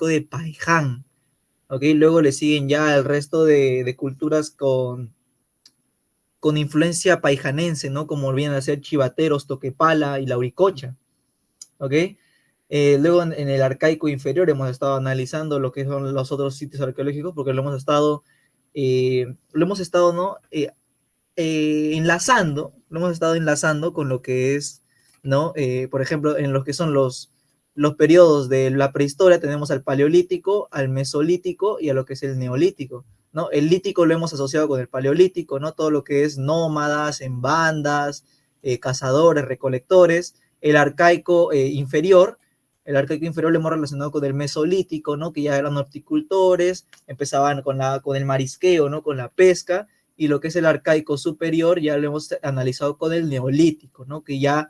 arcaico de Paiján, ¿ok? Luego le siguen ya el resto de culturas con influencia paijanense, ¿no? Como vienen a ser chivateros, toquepala y lauricocha, ¿ok? Luego en el arcaico inferior hemos estado analizando lo que son los otros sitios arqueológicos porque lo hemos estado ¿no? Lo hemos estado enlazando con lo que es, ¿no? Por ejemplo, en lo que son los periodos de la prehistoria tenemos al paleolítico, al mesolítico y a lo que es el neolítico, ¿no? El lítico lo hemos asociado con el paleolítico, ¿no? Todo lo que es nómadas, en bandas, cazadores, recolectores. El arcaico inferior lo hemos relacionado con el mesolítico, ¿no? Que ya eran horticultores, empezaban con el marisqueo, ¿no? Con la pesca, y lo que es el arcaico superior ya lo hemos analizado con el neolítico, ¿no? Que ya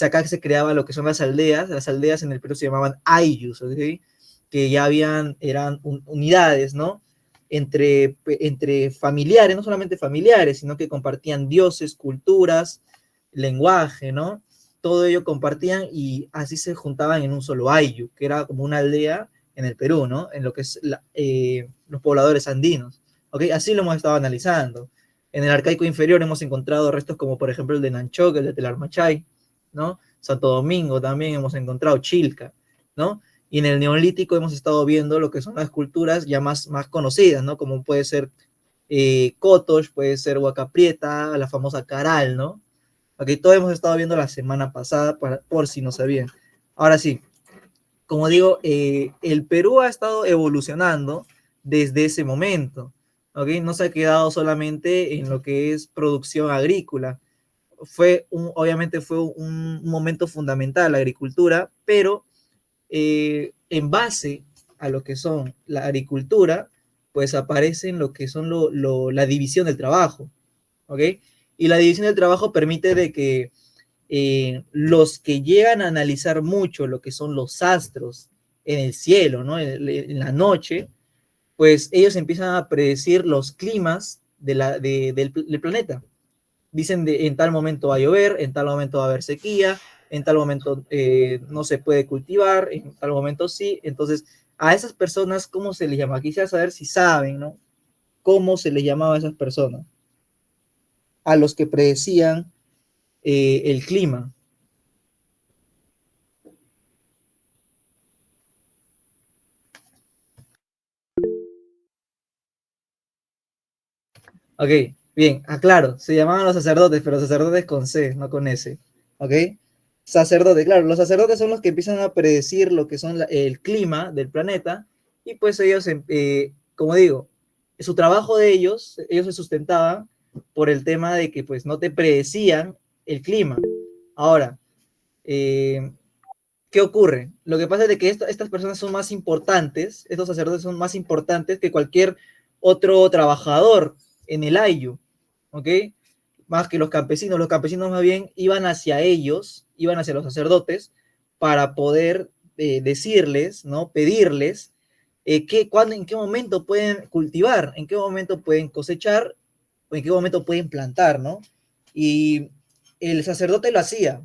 acá se creaban lo que son las aldeas en el Perú se llamaban ayllus, ¿sí? Que ya eran unidades, ¿no? Entre familiares, no solamente familiares, sino que compartían dioses, culturas, lenguaje, ¿no? Todo ello compartían y así se juntaban en un solo ayllu, que era como una aldea en el Perú, ¿no? En lo que es los pobladores andinos. ¿Okay? Así lo hemos estado analizando. En el arcaico inferior hemos encontrado restos como por ejemplo el de Nanchoc, el de Telarmachay, ¿no? Santo Domingo también hemos encontrado Chilca, ¿no? Y en el neolítico hemos estado viendo lo que son las culturas ya más conocidas, ¿no? Como puede ser Cotox, puede ser Huaca Prieta, la famosa Caral, ¿no? Aquí todo hemos estado viendo la semana pasada, por si no sabían. Ahora sí, como digo, el Perú ha estado evolucionando desde ese momento, ¿ok? No se ha quedado solamente en lo que es producción agrícola. Obviamente fue un momento fundamental la agricultura, pero en base a lo que son la agricultura, pues aparecen lo que son la división del trabajo, ¿ok? Y la división del trabajo permite de que los que llegan a analizar mucho lo que son los astros en el cielo, ¿no? En la noche, pues ellos empiezan a predecir los climas del planeta. Dicen en tal momento va a llover, en tal momento va a haber sequía, en tal momento no se puede cultivar, en tal momento sí. Entonces, a esas personas, ¿cómo se les llama? Quisiera saber si saben, ¿no? ¿Cómo se les llamaba a esas personas? A los que predecían el clima. Ok, bien, aclaro, se llamaban los sacerdotes, pero sacerdotes con C, no con S. Ok, sacerdotes, claro, los sacerdotes son los que empiezan a predecir lo que son el clima del planeta y pues ellos, como digo, su trabajo de ellos se sustentaban por el tema de que pues no te predecían el clima. Ahora, ¿qué ocurre? Lo que pasa es de que estas personas son más importantes, estos sacerdotes son más importantes que cualquier otro trabajador en el ayllu, ¿ok? Más que los campesinos más bien iban hacia ellos, iban hacia los sacerdotes para poder decirles, ¿no? Pedirles en qué momento pueden cultivar, en qué momento pueden cosechar o en qué momento pueden plantar, ¿no? Y el sacerdote lo hacía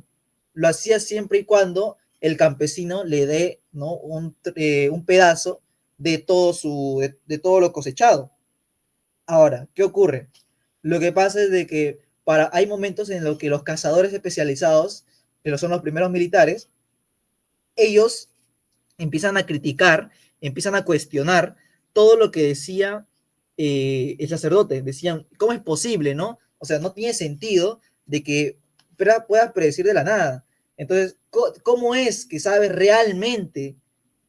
siempre y cuando el campesino le dé, ¿no? un pedazo de todo lo cosechado. Ahora, ¿qué ocurre? Lo que pasa es de que hay momentos en los que los cazadores especializados, que son los primeros militares, ellos empiezan a criticar, empiezan a cuestionar todo lo que decía el sacerdote. Decían, ¿cómo es posible, no? O sea, no tiene sentido de que puedas predecir de la nada. Entonces, ¿cómo es que sabes realmente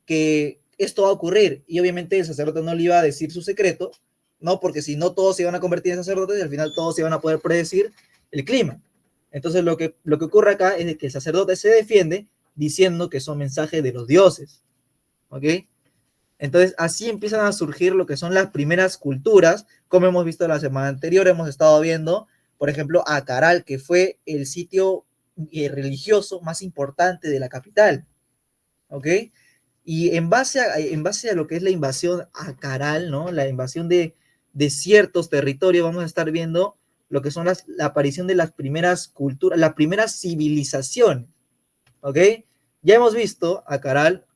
que esto va a ocurrir? Y obviamente el sacerdote no le iba a decir su secreto, ¿no? Porque si no, todos se iban a convertir en sacerdotes y al final todos se iban a poder predecir el clima. Entonces, lo que ocurre acá es que el sacerdote se defiende diciendo que son mensajes de los dioses, ¿ok? Entonces, así empiezan a surgir lo que son las primeras culturas, como hemos visto la semana anterior, hemos estado viendo, por ejemplo, a Caral, que fue el sitio religioso más importante de la capital, ¿ok? Y en base a lo que es la invasión a Caral, ¿no? La invasión de ciertos territorios, vamos a estar viendo lo que son la aparición de las primeras culturas, las primeras civilizaciones, ¿ok? Ya hemos visto a Caral,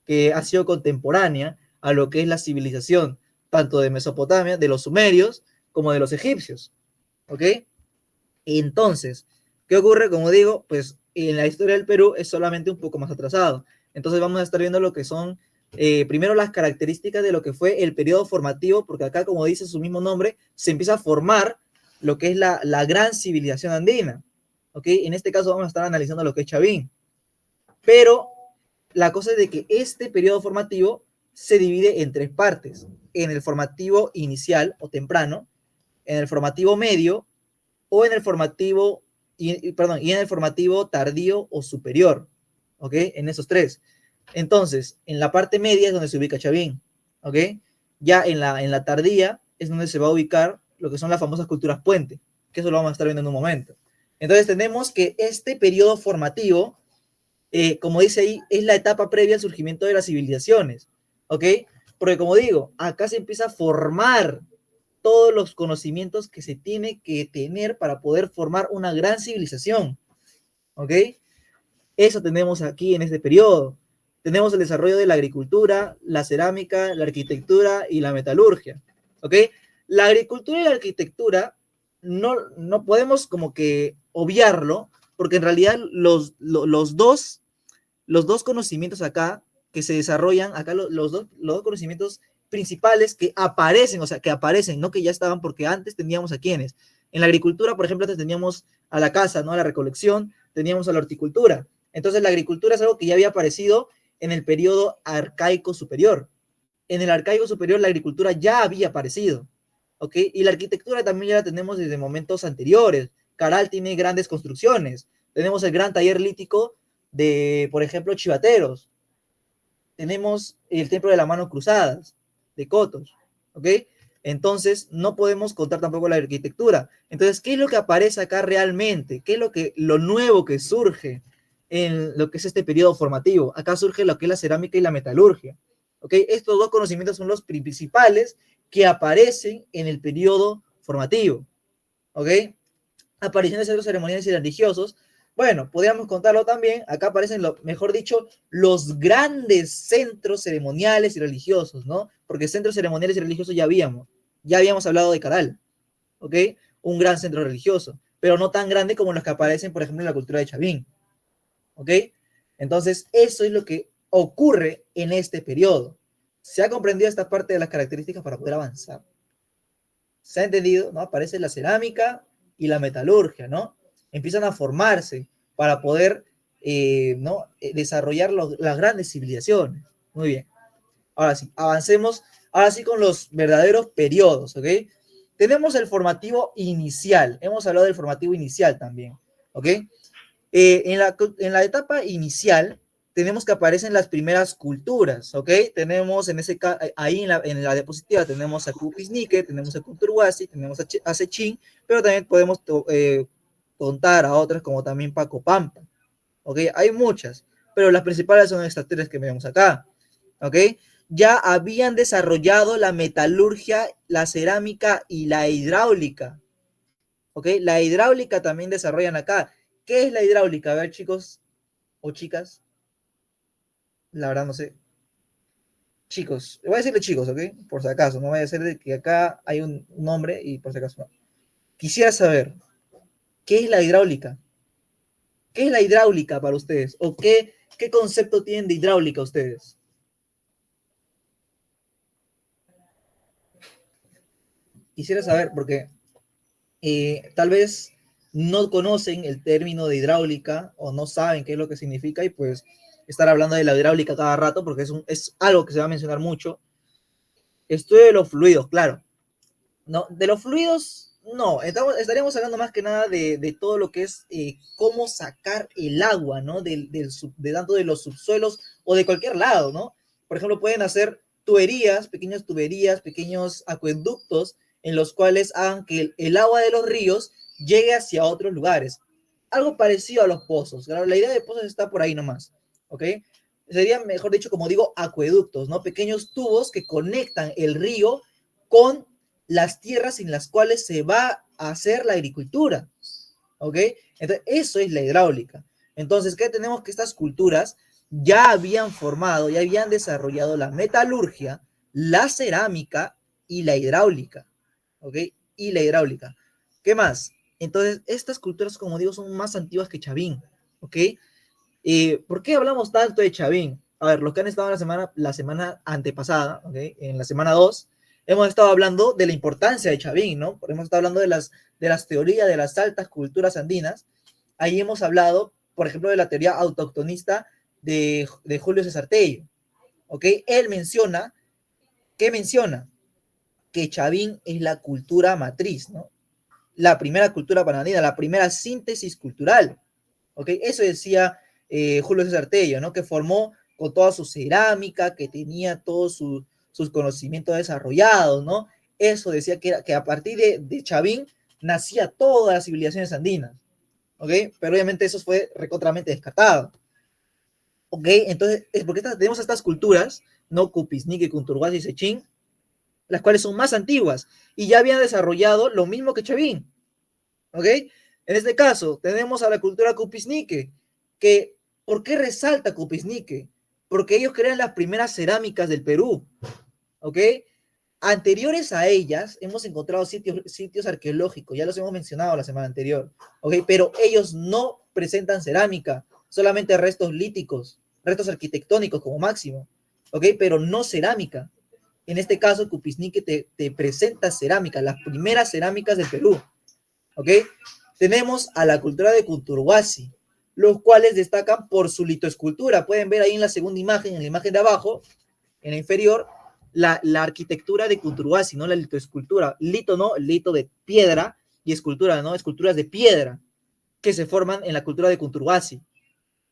que ha sido contemporánea a lo que es la civilización, tanto de Mesopotamia, de los sumerios, como de los egipcios, ¿ok? Entonces, ¿qué ocurre? Como digo, pues en la historia del Perú es solamente un poco más atrasado. Entonces vamos a estar viendo lo que son, primero las características de lo que fue el periodo formativo, porque acá, como dice su mismo nombre, se empieza a formar lo que es la gran civilización andina, ¿ok? En este caso vamos a estar analizando lo que es Chavín. Pero la cosa es de que este periodo formativo se divide en tres partes. En el formativo inicial o temprano, en el formativo medio o en el formativo, perdón, y en el formativo tardío o superior, ¿ok? En esos tres. Entonces, en la parte media es donde se ubica Chavín, ¿ok? Ya en la tardía es donde se va a ubicar lo que son las famosas culturas puente, que eso lo vamos a estar viendo en un momento. Entonces tenemos que este periodo formativo, como dice ahí, es la etapa previa al surgimiento de las civilizaciones, ¿ok? Porque como digo, acá se empieza a formar todos los conocimientos que se tiene que tener para poder formar una gran civilización, ¿ok? Eso tenemos aquí en este periodo. Tenemos el desarrollo de la agricultura, la cerámica, la arquitectura y la metalurgia, ¿ok? La agricultura y la arquitectura no podemos como que obviarlo, porque en realidad los dos conocimientos acá que se desarrollan, acá los dos conocimientos principales que aparecen, o sea, que aparecen, no que ya estaban, porque antes teníamos a quienes. En la agricultura, por ejemplo, antes teníamos a la caza, ¿no? A la recolección, teníamos a la horticultura. Entonces, la agricultura es algo que ya había aparecido en el periodo arcaico superior. En el arcaico superior, la agricultura ya había aparecido, ¿ok? Y la arquitectura también ya la tenemos desde momentos anteriores. Caral tiene grandes construcciones. Tenemos el gran taller lítico de, por ejemplo, chivateros. Tenemos el templo de las manos cruzadas, de Cotos, ¿ok? Entonces, no podemos contar tampoco la arquitectura. Entonces, ¿qué es lo que aparece acá realmente? ¿Qué es lo nuevo que surge en lo que es este periodo formativo? Acá surge lo que es la cerámica y la metalurgia, ¿ok? Estos dos conocimientos son los principales que aparecen en el periodo formativo, ¿ok? Aparición de centros ceremoniales y religiosos. Bueno, podríamos contarlo también. Acá aparecen, mejor dicho, los grandes centros ceremoniales y religiosos, ¿no? Porque centros ceremoniales y religiosos ya habíamos hablado de Caral, ¿ok? Un gran centro religioso, pero no tan grande como los que aparecen, por ejemplo, en la cultura de Chavín, ¿ok? Entonces, eso es lo que ocurre en este periodo. Se ha comprendido esta parte de las características para poder avanzar. Se ha entendido, ¿no? Aparece la cerámica y la metalurgia, ¿no? Empiezan a formarse para poder, ¿no? Desarrollar las grandes civilizaciones. Muy bien. Ahora sí, avancemos, ahora sí con los verdaderos periodos, ¿ok? Tenemos el formativo inicial. Hemos hablado del formativo inicial también, ¿ok? En la etapa inicial tenemos que aparecen las primeras culturas, ¿ok? Tenemos ahí en la diapositiva tenemos a Cupisnique, tenemos a Culturhuasi, tenemos a Sechín, pero también podemos contar a otras como también Paco Pampa, ¿ok? Hay muchas, pero las principales son estas tres que vemos acá, ¿ok? Ya habían desarrollado la metalurgia, la cerámica y la hidráulica, ¿ok? La hidráulica también desarrollan acá. ¿Qué es la hidráulica? A ver, chicos o chicas, la verdad no sé. Chicos, voy a decirle chicos, ¿ok? Por si acaso, no vaya a ser de que acá hay un nombre y por si acaso no. Quisiera saber, ¿qué es la hidráulica? ¿Qué es la hidráulica para ustedes? ¿O qué concepto tienen de hidráulica ustedes? Quisiera saber, porque tal vez no conocen el término de hidráulica o no saben qué es lo que significa y pues estar hablando de la hidráulica cada rato porque es algo que se va a mencionar mucho. Estudio de los fluidos, claro. No, de los fluidos, no. Estaríamos hablando más que nada de todo lo que es cómo sacar el agua, ¿no? De tanto de los subsuelos o de cualquier lado, ¿no? Por ejemplo, pueden hacer tuberías, pequeños acueductos en los cuales hagan que el agua de los ríos llegue hacia otros lugares. Algo parecido a los pozos. Claro, la idea de pozos está por ahí nomás, ¿ok? Serían, mejor dicho, como digo, acueductos, ¿no? Pequeños tubos que conectan el río con las tierras en las cuales se va a hacer la agricultura, ¿ok? Entonces, eso es la hidráulica. Entonces, ¿qué tenemos? Que estas culturas ya habían formado, ya habían desarrollado la metalurgia, la cerámica y la hidráulica, ¿ok? Y la hidráulica. ¿Qué más? Entonces, estas culturas, como digo, son más antiguas que Chavín, ¿ok? ¿Por qué hablamos tanto de Chavín? A ver, los que han estado la semana antepasada, ¿okay? En la semana 2, hemos estado hablando de la importancia de Chavín, ¿no? Hemos estado hablando de las teorías de las altas culturas andinas. Ahí hemos hablado, por ejemplo, de la teoría autoctonista de Julio César Tello, ¿ok? Él menciona, ¿qué menciona? Que Chavín es la cultura matriz, ¿no? La primera cultura panandina, la primera síntesis cultural, ¿ok? Eso decía Julio César Tello, ¿no? Que formó con toda su cerámica, que tenía todos sus conocimientos desarrollados, ¿no? Eso decía que a partir de Chavín nacía todas las civilizaciones andinas, ¿ok? Pero obviamente eso fue recontramente descartado, ¿ok? Entonces, es porque tenemos estas culturas, ¿no? Cupisnique, Cunturhuasi y Sechín, las cuales son más antiguas y ya habían desarrollado lo mismo que Chavín, ¿ok? En este caso, tenemos a la cultura Cupisnique, que, ¿por qué resalta Cupisnique? Porque ellos crean las primeras cerámicas del Perú, ¿ok? Anteriores a ellas, hemos encontrado sitios arqueológicos, ya los hemos mencionado la semana anterior, ¿ok? Pero ellos no presentan cerámica, solamente restos líticos, restos arquitectónicos como máximo, ¿ok? Pero no cerámica. En este caso, Cupisnique te presenta cerámica, las primeras cerámicas del Perú, ¿ok? Tenemos a la cultura de Cunturhuasi, los cuales destacan por su litoescultura. Pueden ver ahí en la segunda imagen, en la imagen de abajo, en la inferior, la arquitectura de Cunturhuasi, ¿no? La litoescultura. Lito, ¿no? Lito de piedra y escultura, ¿no? Esculturas de piedra que se forman en la cultura de Cunturhuasi,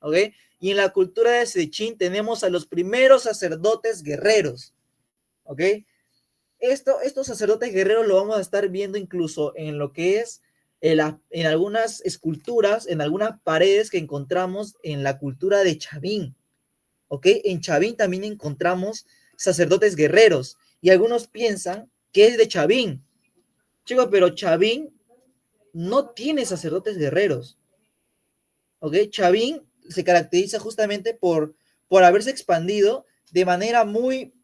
¿ok? Y en la cultura de Sechín tenemos a los primeros sacerdotes guerreros, ¿ok? Estos sacerdotes guerreros lo vamos a estar viendo incluso en lo que es en algunas esculturas, en algunas paredes que encontramos en la cultura de Chavín, ¿ok? En Chavín también encontramos sacerdotes guerreros y algunos piensan que es de Chavín. Chicos, pero Chavín no tiene sacerdotes guerreros, ¿ok? Chavín se caracteriza justamente por haberse expandido de manera muy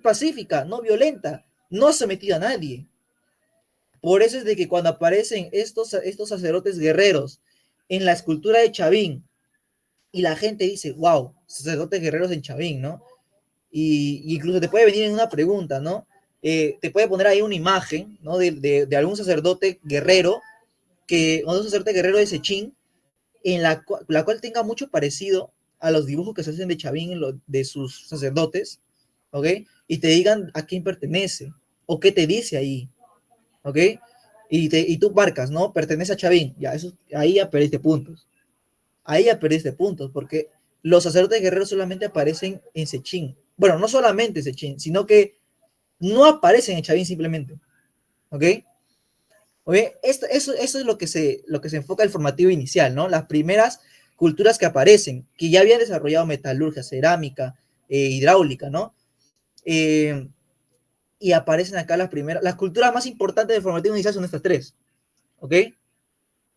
pacífica, no violenta, no ha sometido a nadie. Por eso es de que cuando aparecen estos sacerdotes guerreros en la escultura de Chavín y la gente dice, wow, sacerdotes guerreros en Chavín, ¿no? Y incluso te puede venir en una pregunta, ¿no? Te puede poner ahí una imagen, ¿no? De algún sacerdote guerrero, un sacerdote guerrero de Sechín, en la cual tenga mucho parecido a los dibujos que se hacen de Chavín de sus sacerdotes, ¿ok? Y te digan a quién pertenece o qué te dice ahí, ¿ok? Y tú marcas, ¿no? Pertenece a Chavín, ya, eso, ahí ya perdiste puntos. Ahí ya perdiste puntos, porque los sacerdotes guerreros solamente aparecen en Sechín. Bueno, no solamente en Sechín, sino que no aparecen en Chavín simplemente, ¿ok? ¿Okay? Eso es lo que se enfoca el formativo inicial, ¿no? Las primeras culturas que aparecen, que ya habían desarrollado metalurgia, cerámica, hidráulica, ¿no? Eh, y aparecen acá las culturas más importantes del formativo inicial son estas tres, ¿ok?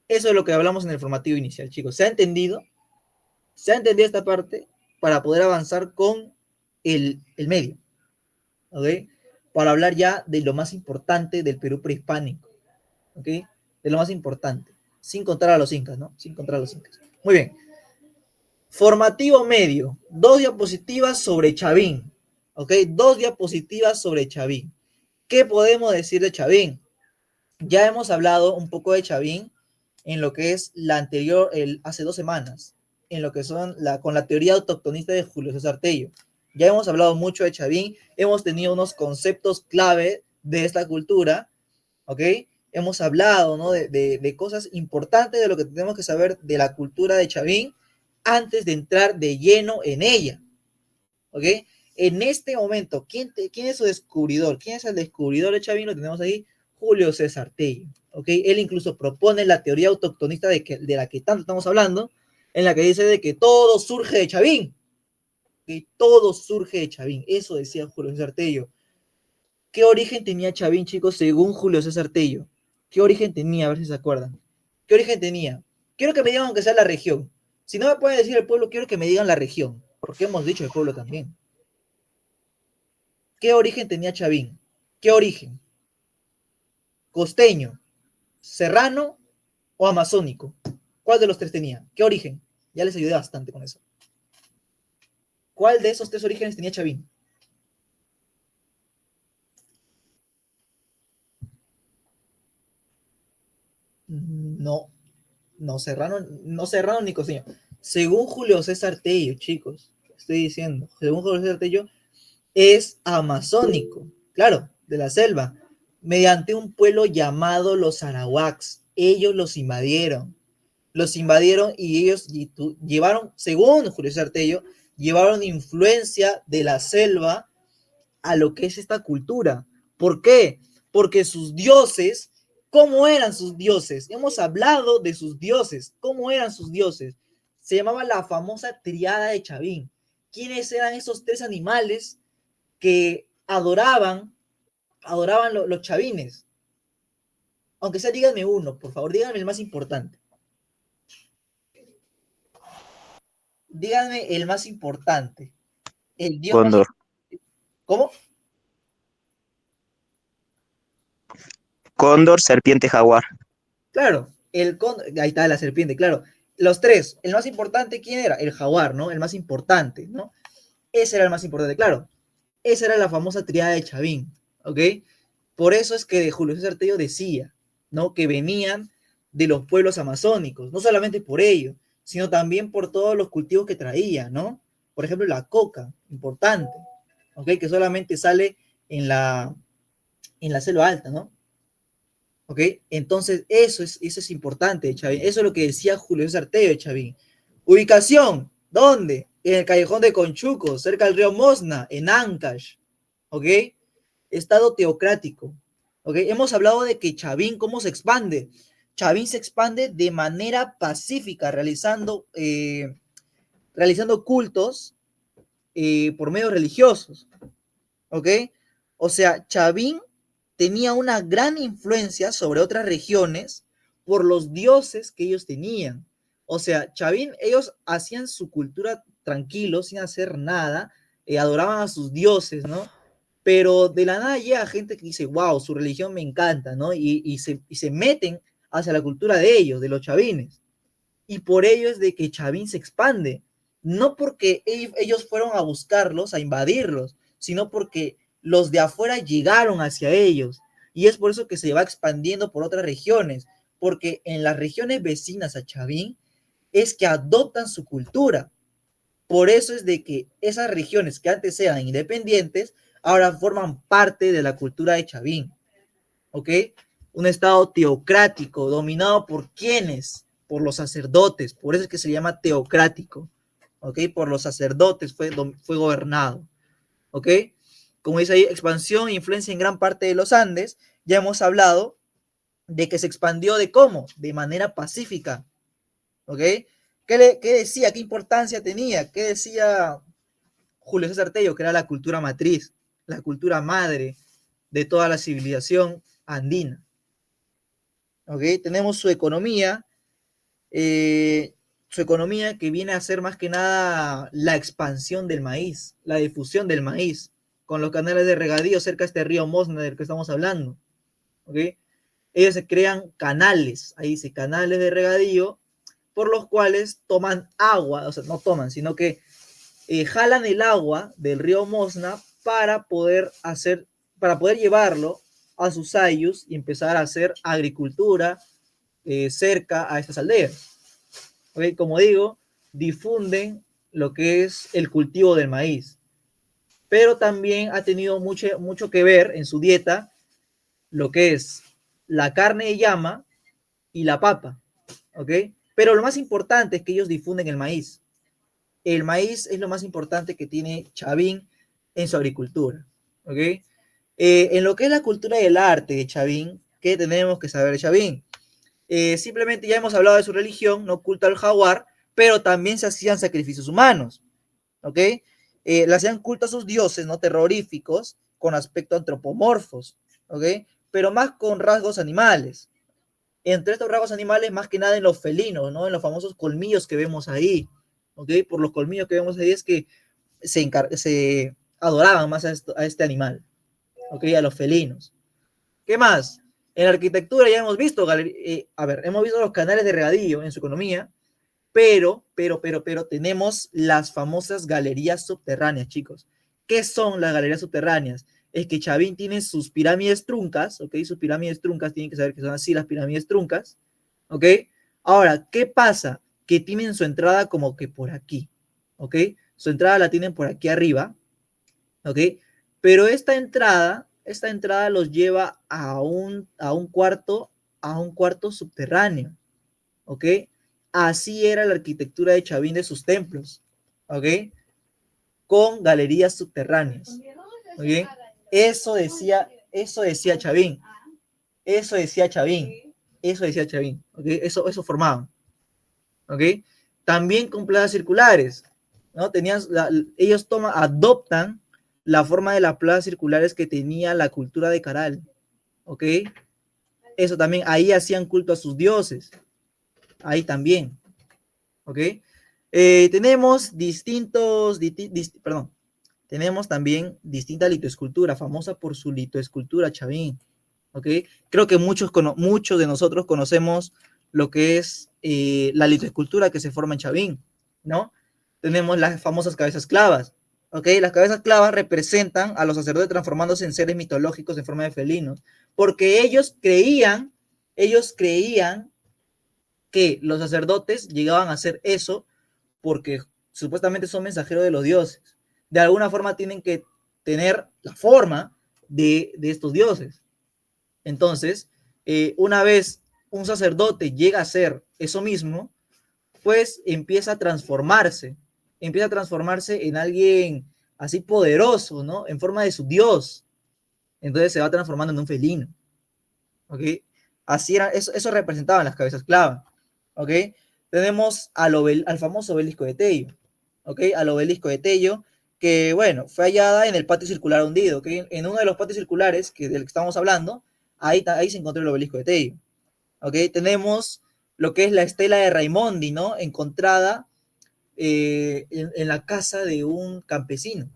Eso es lo que hablamos en el formativo inicial, chicos. ¿Se ha entendido? ¿Se ha entendido esta parte? Para poder avanzar con el medio, ¿ok? Para hablar ya de lo más importante del Perú prehispánico, ¿ok? De lo más importante, sin contar a los incas, ¿no? Sin contar a los incas. Muy bien. Formativo medio, 2 diapositivas sobre Chavín, ¿ok? 2 diapositivas sobre Chavín. ¿Qué podemos decir de Chavín? Ya hemos hablado un poco de Chavín en lo que es la anterior, hace 2 semanas, en lo que son con la teoría autoctonista de Julio César Tello. Ya hemos hablado mucho de Chavín, hemos tenido unos conceptos clave de esta cultura, ¿ok? Hemos hablado, ¿no? de cosas importantes de lo que tenemos que saber de la cultura de Chavín antes de entrar de lleno en ella, ¿ok? En este momento, ¿quién es su descubridor? ¿Quién es el descubridor de Chavín? Lo tenemos ahí, Julio César Tello, ¿ok? Él incluso propone la teoría autoctonista de la que tanto estamos hablando, en la que dice de que todo surge de Chavín, que todo surge de Chavín. Eso decía Julio César Tello. ¿Qué origen tenía Chavín, chicos, según Julio César Tello? ¿Qué origen tenía? A ver si se acuerdan. ¿Qué origen tenía? Quiero que me digan aunque sea la región. Si no me pueden decir el pueblo, quiero que me digan la región, porque hemos dicho el pueblo también. ¿Qué origen tenía Chavín? ¿Qué origen? ¿Costeño, serrano o amazónico? ¿Cuál de los tres tenía? ¿Qué origen? Ya les ayudé bastante con eso. ¿Cuál de esos tres orígenes tenía Chavín? No, no serrano ni costeño. Según Julio César Tello, chicos, estoy diciendo, según Julio César Tello, es amazónico, claro, de la selva, mediante un pueblo llamado los arawaks. Ellos los invadieron y ellos llevaron, según Julio César Tello, llevaron influencia de la selva a lo que es esta cultura. ¿Por qué? Porque sus dioses, ¿cómo eran sus dioses? Hemos hablado de sus dioses, ¿cómo eran sus dioses? Se llamaba la famosa triada de Chavín. ¿Quiénes eran esos tres animales que adoraban los chavines? Aunque sea, díganme uno, por favor, díganme el más importante. Díganme el más importante. El dios más... Cóndor. ¿Cómo? Cóndor, serpiente, jaguar. Claro, ahí está la serpiente, claro. Los tres, el más importante, ¿quién era? El jaguar, ¿no? El más importante, ¿no? Ese era el más importante, claro. Esa era la famosa triada de Chavín, ¿ok? Por eso es que Julio César Tello decía, ¿no? Que venían de los pueblos amazónicos, no solamente por ello, sino también por todos los cultivos que traía, ¿no? Por ejemplo, la coca, importante, ¿ok? Que solamente sale en la selva alta, ¿no? ¿Ok? Entonces, eso es importante, Chavín. Eso es lo que decía Julio César Tello, Chavín. Ubicación, ¿dónde? En el callejón de Conchuco, cerca del río Mosna, en Ancash, ¿ok? Estado teocrático, ¿ok? Hemos hablado de que Chavín, ¿cómo se expande? Chavín se expande de manera pacífica, realizando cultos por medios religiosos, ¿ok? O sea, Chavín tenía una gran influencia sobre otras regiones por los dioses que ellos tenían. O sea, Chavín, ellos hacían su cultura tranquilos, sin hacer nada, adoraban a sus dioses, ¿no? Pero de la nada llega gente que dice, wow, su religión me encanta, ¿no? Y se meten hacia la cultura de ellos, de los chavines. Y por ello es de que Chavín se expande. No porque ellos fueron a buscarlos, a invadirlos, sino porque los de afuera llegaron hacia ellos. Y es por eso que se va expandiendo por otras regiones, porque en las regiones vecinas a Chavín es que adoptan su cultura. Por eso es de que esas regiones que antes eran independientes, ahora forman parte de la cultura de Chavín. ¿Ok? Un estado teocrático, dominado por quienes, por los sacerdotes, por eso es que se llama teocrático, ¿ok? Por los sacerdotes fue gobernado, ¿ok? Como dice ahí, expansión e influencia en gran parte de los Andes, ya hemos hablado de que se expandió de cómo, de manera pacífica, ¿ok? ¿Qué decía? ¿Qué importancia tenía? ¿Qué decía Julio César Tello? Que era la cultura matriz, la cultura madre de toda la civilización andina. ¿Ok? Tenemos su economía que viene a ser más que nada la expansión del maíz, la difusión del maíz, con los canales de regadío cerca de este río Mosna del que estamos hablando. ¿Ok? Ellos se crean canales, ahí dice canales de regadío, por los cuales toman agua, o sea, no toman, sino que jalan el agua del río Mosna para poder llevarlo a sus ayus y empezar a hacer agricultura cerca a estas aldeas. ¿Okay? Como digo, difunden lo que es el cultivo del maíz, pero también ha tenido mucho que ver en su dieta lo que es la carne de llama y la papa, ¿ok? Pero lo más importante es que ellos difunden el maíz. El maíz es lo más importante que tiene Chavín en su agricultura, ¿ok? En lo que es la cultura del arte de Chavín, ¿qué tenemos que saber de Chavín? Simplemente ya hemos hablado de su religión, no culto al jaguar, pero también se hacían sacrificios humanos, ¿ok? Le hacían culto a sus dioses, ¿no? Terroríficos, con aspecto antropomorfos, ¿ok? Pero más con rasgos animales. entre estos rasgos animales, más que nada en los felinos, ¿no? En los famosos colmillos que vemos ahí, ¿ok? Por los colmillos que vemos ahí es que se adoraban más a este animal, ¿ok? A los felinos. ¿Qué más? En la arquitectura ya hemos visto, hemos visto los canales de regadío en su economía, pero tenemos las famosas galerías subterráneas, chicos. ¿Qué son las galerías subterráneas? Es que Chavín tiene sus pirámides truncas, ¿ok? Sus pirámides truncas, tienen que saber que son así las pirámides truncas, ¿ok? Ahora, ¿qué pasa? Que tienen su entrada como que por aquí, ¿ok? Su entrada la tienen por aquí arriba, ¿ok? Pero esta entrada los lleva a un cuarto subterráneo, ¿ok? Así era la arquitectura de Chavín de sus templos, ¿ok? Con galerías subterráneas, ¿ok? Eso decía Chavín, eso decía Chavín, eso decía Chavín, ¿ok? Eso formaban, ¿ok? También con plazas circulares, ¿no? Ellos adoptan la forma de las plazas circulares que tenía la cultura de Caral, ¿ok? Eso también, ahí hacían culto a sus dioses, ahí también, ¿ok? Tenemos también distinta litoescultura, famosa por su litoescultura, Chavín, ¿ok? Creo que muchos de nosotros conocemos lo que es la litoescultura que se forma en Chavín, ¿no? Tenemos las famosas cabezas clavas, ¿ok? Las cabezas clavas representan a los sacerdotes transformándose en seres mitológicos en forma de felinos, porque ellos creían que los sacerdotes llegaban a hacer eso porque supuestamente son mensajeros de los dioses. De alguna forma tienen que tener la forma de estos dioses. Entonces, una vez un sacerdote llega a ser eso mismo, pues empieza a transformarse en alguien así poderoso, ¿no? En forma de su dios. Entonces se va transformando en un felino, ¿ok? Así era, eso representaban las cabezas clavas, ¿ok? Tenemos al famoso obelisco de Tello, ¿ok? Al obelisco de Tello, que, bueno, fue hallada en el patio circular hundido, ¿ok? En uno de los patios circulares del que estamos hablando, ahí se encontró el obelisco de Tello, ¿ok? Tenemos lo que es la estela de Raimondi, ¿no? Encontrada en la casa de un campesino,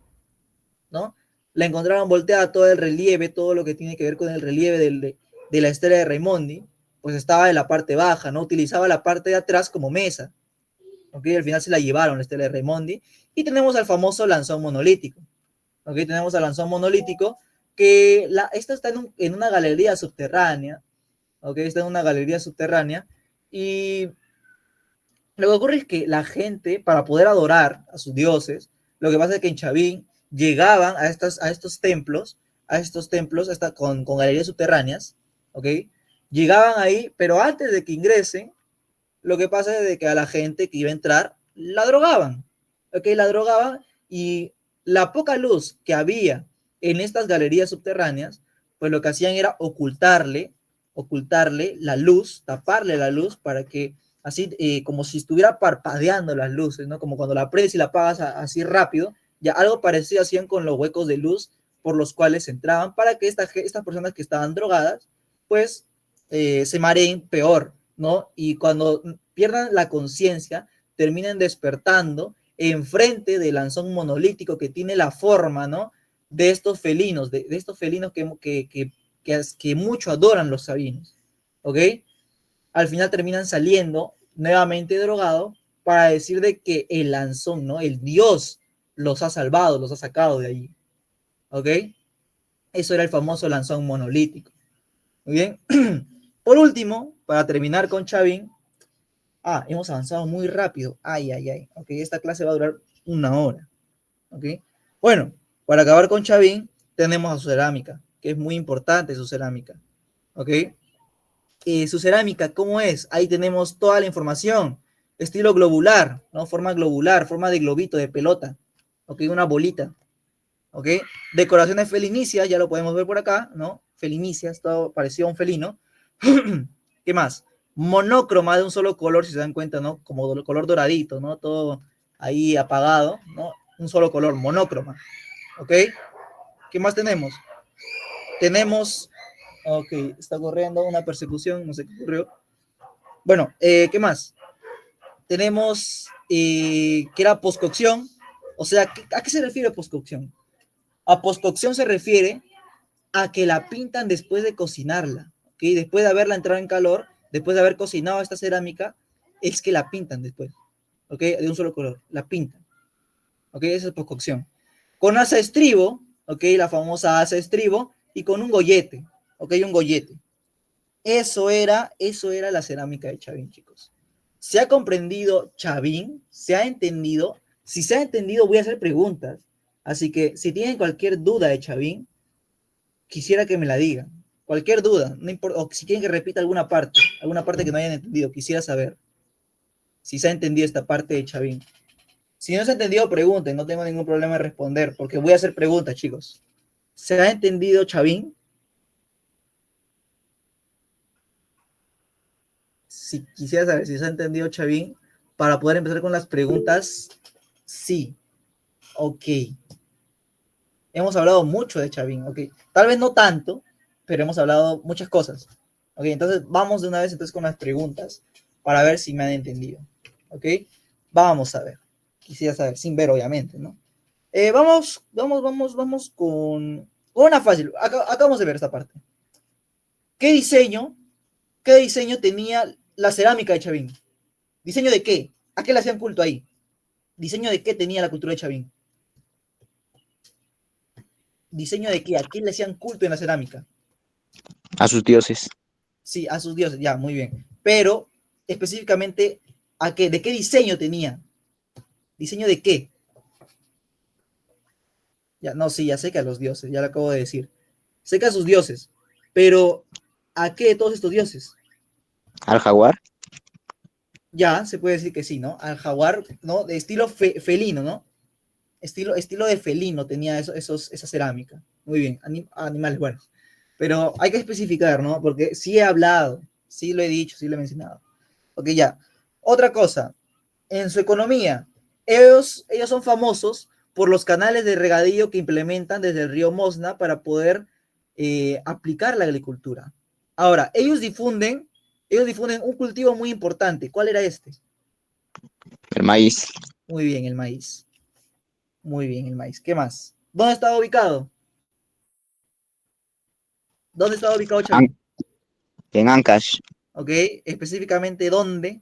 ¿no? La encontraron volteada, todo el relieve, todo lo que tiene que ver con el relieve de la estela de Raimondi, pues estaba en la parte baja, ¿no? Utilizaba la parte de atrás como mesa, ¿ok? Al final se la llevaron la estela de Raimondi. Y tenemos al famoso lanzón monolítico, ¿ok? Tenemos al lanzón monolítico, que esto está en una galería subterránea, ¿ok? Está en una galería subterránea, y lo que ocurre es que la gente, para poder adorar a sus dioses, lo que pasa es que en Chavín llegaban a estos templos, con galerías subterráneas, ¿ok? Llegaban ahí, pero antes de que ingresen, lo que pasa es de que a la gente que iba a entrar, la drogaban, ¿ok? La drogaban, y la poca luz que había en estas galerías subterráneas, pues lo que hacían era ocultarle la luz, taparle la luz para que así, como si estuviera parpadeando las luces, ¿no? Como cuando la prendes y la apagas así rápido, ya algo parecido hacían con los huecos de luz por los cuales entraban, para que estas personas que estaban drogadas, pues se mareen peor, ¿no? Y cuando pierdan la conciencia, terminen despertando enfrente del lanzón monolítico que tiene la forma, ¿no? De estos felinos, de estos felinos que mucho adoran los sabinos, ¿ok? Al final terminan saliendo nuevamente drogados para decir de que el lanzón, ¿no? El dios los ha salvado, los ha sacado de allí, ¿ok? Eso era el famoso lanzón monolítico. Muy bien. Por último, para terminar con Chavín, hemos avanzado muy rápido. Ok, esta clase va a durar 1 hora. Ok. Bueno, para acabar con Chavín, tenemos a su cerámica, que es muy importante su cerámica. Ok. Su cerámica, ¿cómo es? Ahí tenemos toda la información. Estilo globular, ¿no? Forma globular, forma de globito, de pelota. Ok, una bolita. Ok. Decoraciones felinicias, ya lo podemos ver por acá, ¿no? Felinicias, todo parecido a un felino. ¿Qué más? Monócroma de un solo color, si se dan cuenta, ¿no? Como color doradito, ¿no? Todo ahí apagado, ¿no? Un solo color, monócroma. ¿Ok? ¿Qué más tenemos? Ok, está corriendo una persecución, no sé qué ocurrió. Bueno, ¿qué más? Tenemos que era postcocción. O sea, ¿a qué se refiere postcocción? A postcocción se refiere a que la pintan después de cocinarla, ¿ok? Después de haberla entrado en calor, después de haber cocinado esta cerámica, es que la pintan después, ¿ok? De un solo color, la pintan, ¿ok? Esa es postcocción. Con asa estribo, ¿ok? La famosa asa estribo, y con un gollete, ¿ok? Un gollete. Eso era la cerámica de Chavín, chicos. ¿Se ha comprendido Chavín? ¿Se ha entendido? Si se ha entendido, voy a hacer preguntas. Así que si tienen cualquier duda de Chavín, quisiera que me la digan. Cualquier duda, no importa, o si quieren que repita alguna parte que no hayan entendido, quisiera saber si se ha entendido esta parte de Chavín. Si no se ha entendido, pregunten, no tengo ningún problema en responder, porque voy a hacer preguntas, chicos. ¿Se ha entendido Chavín? Si quisiera saber si se ha entendido Chavín, para poder empezar con las preguntas, sí. Ok. Hemos hablado mucho de Chavín, ok. Tal vez no tanto, pero hemos hablado muchas cosas. Ok, entonces vamos de una vez entonces con las preguntas para ver si me han entendido. Ok, vamos a ver. Quisiera saber, sin ver obviamente, ¿no? Vamos con una fácil. Acabamos de ver esta parte. ¿Qué diseño tenía la cerámica de Chavín? ¿Diseño de qué? ¿A qué le hacían culto ahí? ¿Diseño de qué tenía la cultura de Chavín? ¿Diseño de qué? ¿A qué le hacían culto en la cerámica? A sus dioses. Sí, a sus dioses, ya, muy bien. Pero específicamente, ¿de qué diseño tenía? ¿Diseño de qué? Ya, no, sí, ya sé que a los dioses, ya lo acabo de decir. Sé que a sus dioses, pero ¿a qué de todos estos dioses? Al jaguar. Ya, se puede decir que sí, ¿no? Al jaguar, ¿no? De estilo felino, ¿no? Estilo de felino tenía esa cerámica. Muy bien, animales buenos. Pero hay que especificar, ¿no? Porque sí he hablado, sí lo he dicho, sí lo he mencionado. Ok, ya. Otra cosa, en su economía, ellos son famosos por los canales de regadío que implementan desde el río Mosna para poder aplicar la agricultura. Ahora, ellos difunden un cultivo muy importante. ¿Cuál era este? El maíz. Muy bien, el maíz. Muy bien, el maíz. ¿Qué más? ¿Dónde estaba ubicado? ¿Dónde estaba ubicado Chavín? En Ancash. Ok, específicamente ¿dónde?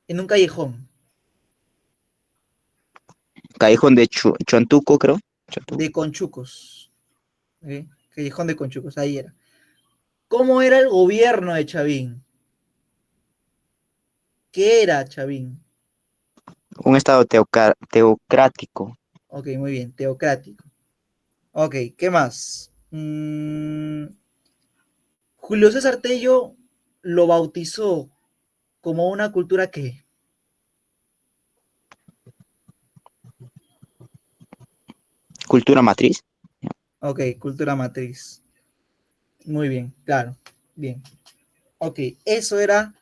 En un callejón Callejón de Chontuco, creo. Chontuco. de Conchucos. ¿Ok? Callejón de Conchucos, ahí era. ¿Cómo era el gobierno de Chavín? ¿Qué era Chavín? Un estado teocrático. Ok, muy bien, teocrático. Ok, ¿qué más? Julio César Tello lo bautizó como una cultura ¿qué? Cultura matriz. Ok, cultura matriz. Muy bien, claro. Bien. Ok, eso era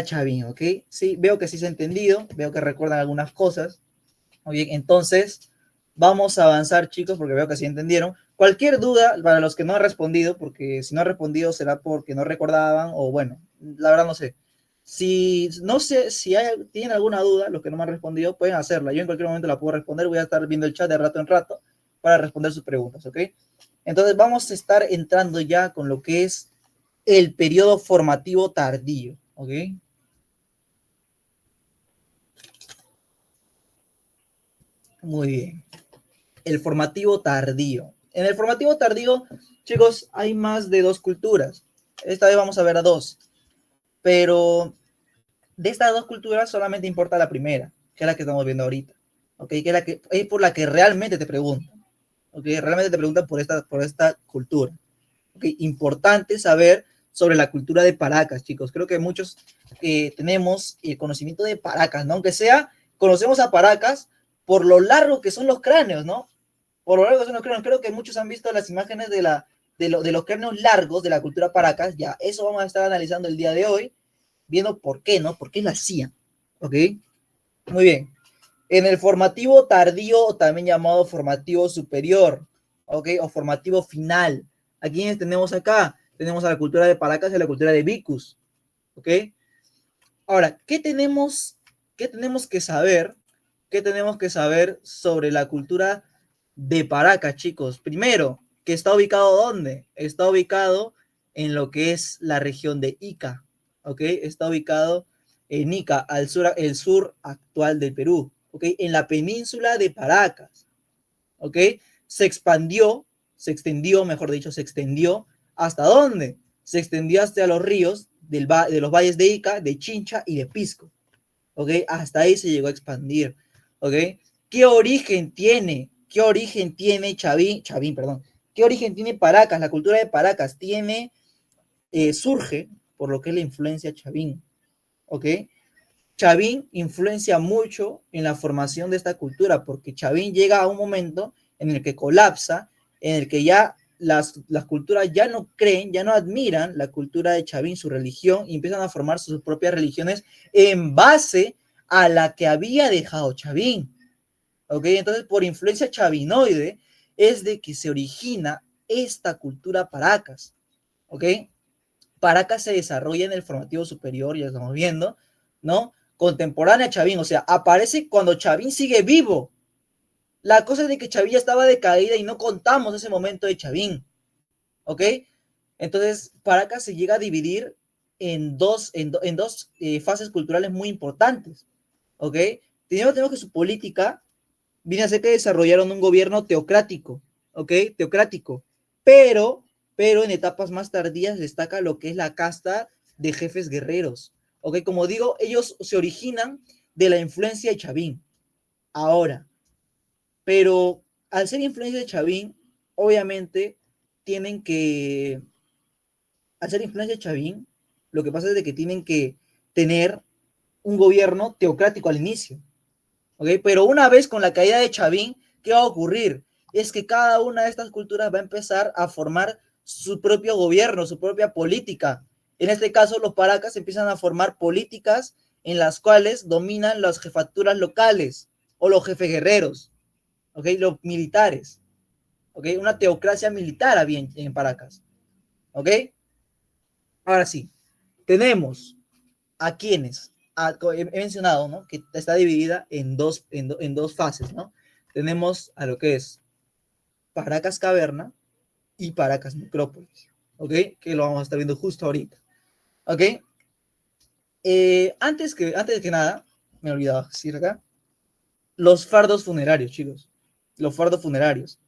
Chavín, ¿ok? Sí, veo que sí se ha entendido, veo que recuerdan algunas cosas. Muy bien, entonces vamos a avanzar, chicos, porque veo que sí entendieron. Cualquier duda para los que no han respondido, porque si no han respondido será porque no recordaban o bueno, la verdad no sé. Si no sé si tienen alguna duda, los que no me han respondido pueden hacerla. Yo en cualquier momento la puedo responder. Voy a estar viendo el chat de rato en rato para responder sus preguntas, ¿ok? Entonces vamos a estar entrando ya con lo que es el periodo formativo tardío, ¿ok? Muy bien. El formativo tardío. En el formativo tardío, chicos, hay más de dos culturas. Esta vez vamos a ver a dos. Pero de estas dos culturas solamente importa la primera, que es la que estamos viendo ahorita. ¿Ok? Que es por la que realmente te preguntan. ¿Ok? Realmente te preguntan por esta cultura. ¿Ok? Importante saber sobre la cultura de Paracas, chicos. Creo que muchos tenemos el conocimiento de Paracas, ¿no? Aunque sea, conocemos a Paracas por lo largo que son los cráneos, ¿no? Por lo largo que son los cráneos. Creo que muchos han visto las imágenes de los cráneos largos de la cultura Paracas. Ya, eso vamos a estar analizando el día de hoy, viendo por qué, ¿no? ¿Por qué lo hacían? ¿Ok? Muy bien. En el formativo tardío, también llamado formativo superior, ¿ok? O formativo final. ¿A quiénes tenemos acá? tenemos a la cultura de Paracas y a la cultura de Vicus, ¿ok? Ahora, ¿qué tenemos que saber? ¿Qué tenemos que saber sobre la cultura de Paracas, chicos? Primero, que está ubicado ¿dónde? Está ubicado en lo que es la región de Ica, ¿ok? Está ubicado en Ica, al sur, el sur actual del Perú, ¿ok? En la península de Paracas, ¿ok? Se extendió, mejor dicho, se extendió, ¿hasta dónde? Se extendió hasta los ríos de los valles de Ica, de Chincha y de Pisco, ¿ok? Hasta ahí se llegó a expandir, ¿ok? ¿Qué origen tiene? ¿Qué origen tiene Chavín, perdón? ¿Qué origen tiene Paracas? La cultura de Paracas surge por lo que es la influencia Chavín, ¿ok? Chavín influencia mucho en la formación de esta cultura, porque Chavín llega a un momento en el que colapsa, en el que ya las culturas ya no creen, ya no admiran la cultura de Chavín, su religión, y empiezan a formar sus propias religiones en base a la que había dejado Chavín. ¿Ok? Entonces, por influencia chavinoide, es de que se origina esta cultura Paracas. ¿Ok? Paracas se desarrolla en el formativo superior, ya estamos viendo, ¿no? Contemporánea a Chavín, o sea, aparece cuando Chavín sigue vivo. La cosa es de que Chavín ya estaba decaída y no contamos ese momento de Chavín, ¿ok? Entonces, Paracas se llega a dividir en dos fases culturales muy importantes, ¿ok? Tenemos que su política viene a ser que desarrollaron un gobierno teocrático, ¿ok? Teocrático, pero, pero en etapas más tardías destaca lo que es la casta de jefes guerreros, ¿ok? Como digo, ellos se originan de la influencia de Chavín, ahora, pero al ser influencia de Chavín, obviamente tienen que, al ser influencia de Chavín, lo que pasa es de que tienen que tener un gobierno teocrático al inicio, ¿ok? Pero una vez con la caída de Chavín, ¿qué va a ocurrir? Es que cada una de estas culturas va a empezar a formar su propio gobierno, su propia política. En este caso, los Paracas empiezan a formar políticas en las cuales dominan las jefaturas locales o los jefes guerreros, ¿ok? Los militares, ¿ok? Una teocracia militar había en Paracas, ¿ok? Ahora sí, tenemos a quienes he mencionado, ¿no? Que está dividida en dos fases, ¿no? Tenemos a lo que es Paracas Caverna y Paracas Necrópolis, ¿ok? Que lo vamos a estar viendo justo ahorita, ¿ok? Antes que nada, me he olvidado decir acá, los fardos funerarios, chicos, los fardos funerarios.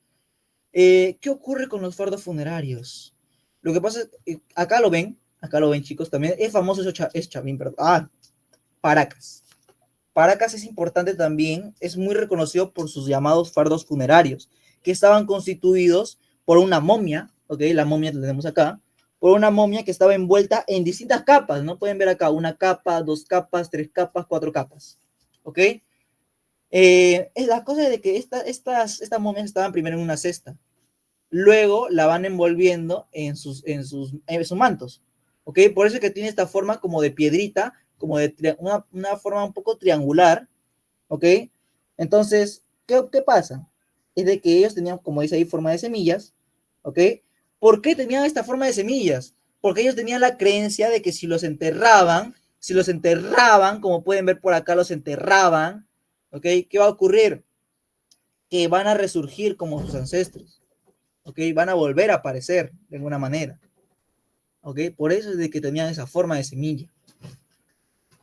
¿Qué ocurre con los fardos funerarios? Lo que pasa es, acá lo ven, chicos, también es famoso, es Chavín, perdón. Paracas. Paracas es importante también, es muy reconocido por sus llamados fardos funerarios, que estaban constituidos por una momia, ¿ok? La momia que tenemos acá, por una momia que estaba envuelta en distintas capas, ¿no? Pueden ver acá una capa, dos capas, tres capas, cuatro capas, ¿ok? Es la cosa de que estas momias estaban primero en una cesta, luego la van envolviendo en sus mantos, ¿ok? Por eso es que tiene esta forma como de piedrita, como de una forma un poco triangular, ¿ok? Entonces, ¿qué pasa? Es de que ellos tenían, como dice ahí, forma de semillas, ¿ok? ¿Por qué tenían esta forma de semillas? Porque ellos tenían la creencia de que si los enterraban, como pueden ver por acá, los enterraban, ¿ok? ¿Qué va a ocurrir? Que van a resurgir como sus ancestros, ¿ok? Van a volver a aparecer de alguna manera, ¿ok? Por eso es de que tenían esa forma de semilla.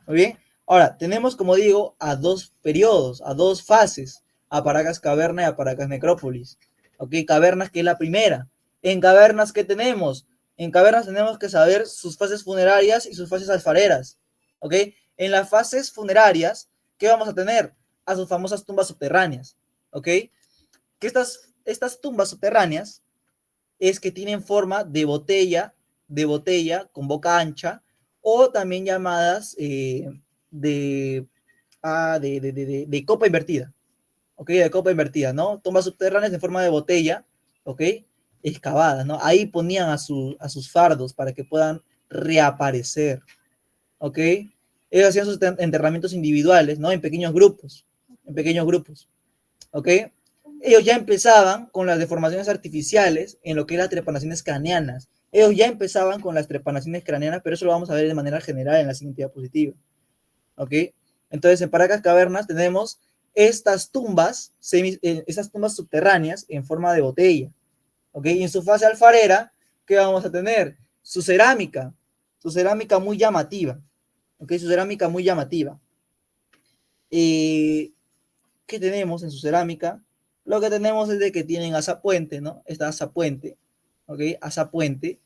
Muy bien. Ahora, tenemos, como digo, a dos periodos, a dos fases, a Paracas Caverna y a Paracas Necrópolis. ¿Ok? Cavernas, que es la primera. En Cavernas, ¿qué tenemos? En Cavernas tenemos que saber sus fases funerarias y sus fases alfareras. ¿Ok? En las fases funerarias, ¿qué vamos a tener? A sus famosas tumbas subterráneas. ¿Ok? Que estas tumbas subterráneas es que tienen forma de botella con boca ancha, o también llamadas de, de copa invertida, ¿ok? De copa invertida, ¿no? Tumbas subterráneas en forma de botella, ¿ok? Excavadas, ¿no? Ahí ponían a sus fardos para que puedan reaparecer, ¿ok? Ellos hacían sus enterramientos individuales, ¿no? En pequeños grupos, ¿ok? Ellos ya empezaban con las deformaciones artificiales en lo que es las trepanaciones craneanas, ellos ya empezaban con las trepanaciones craneanas, pero eso lo vamos a ver de manera general en la siguiente diapositiva. ¿Ok? Entonces, en Paracas Cavernas tenemos estas tumbas subterráneas en forma de botella. ¿Ok? Y en su fase alfarera, ¿qué vamos a tener? Su cerámica muy llamativa. ¿Ok? Su cerámica muy llamativa. ¿Qué tenemos en su cerámica? Lo que tenemos es de que tienen azapuente, ¿no? Esta azapuente, ¿ok? Azapuente.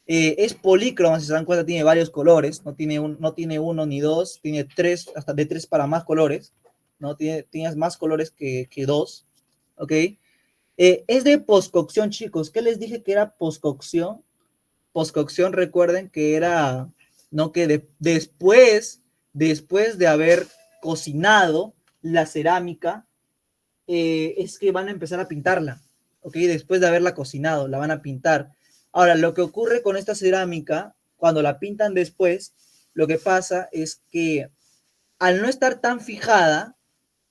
Es polícroma, si se dan cuenta, tiene varios colores, no tiene uno ni dos, tiene tres, hasta de tres para más colores, ¿no? Tienes más colores que dos, ¿ok? Es de postcocción, chicos. ¿Qué les dije que era postcocción? Postcocción, recuerden que era, ¿no? Que después de haber cocinado la cerámica, es que van a empezar a pintarla, ¿ok? Después de haberla cocinado, la van a pintar. Ahora, lo que ocurre con esta cerámica, cuando la pintan después, lo que pasa es que al no estar tan fijada,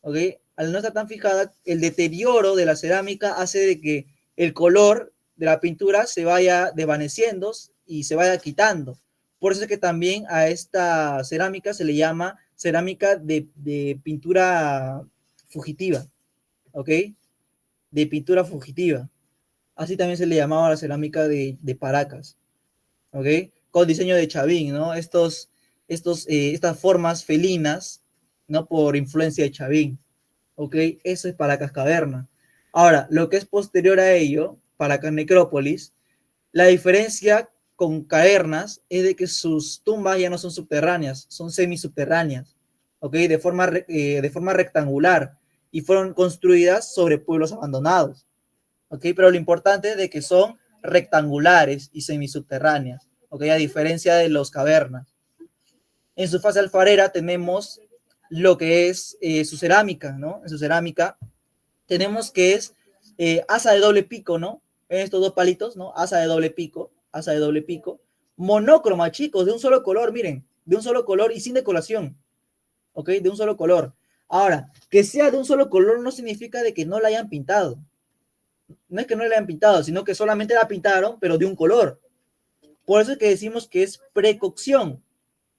¿ok? Al no estar tan fijada, el deterioro de la cerámica hace de que el color de la pintura se vaya desvaneciendo y se vaya quitando. Por eso es que también a esta cerámica se le llama cerámica de pintura fugitiva, ¿ok? De pintura fugitiva. Así también se le llamaba la cerámica de Paracas, ¿ok? Con diseño de Chavín, ¿no? Estas formas felinas, ¿no? Por influencia de Chavín, ¿ok? Eso es Paracas Caverna. Ahora, lo que es posterior a ello, Paracas Necrópolis, la diferencia con cavernas es de que sus tumbas ya no son subterráneas, son semisubterráneas, ¿ok? De forma rectangular y fueron construidas sobre pueblos abandonados, ¿ok? Pero lo importante es de que son rectangulares y semisubterráneas, ¿ok? A diferencia de los cavernas. En su fase alfarera tenemos lo que es su cerámica, ¿no? En su cerámica tenemos que es asa de doble pico, ¿no? En estos dos palitos, ¿no? Asa de doble pico, monócroma, chicos, de un solo color, miren, de un solo color y sin decoración, ¿ok? De un solo color. Ahora, que sea de un solo color no significa de que no la hayan pintado. No es que no la hayan pintado, sino que solamente la pintaron, pero de un color. Por eso es que decimos que es precocción.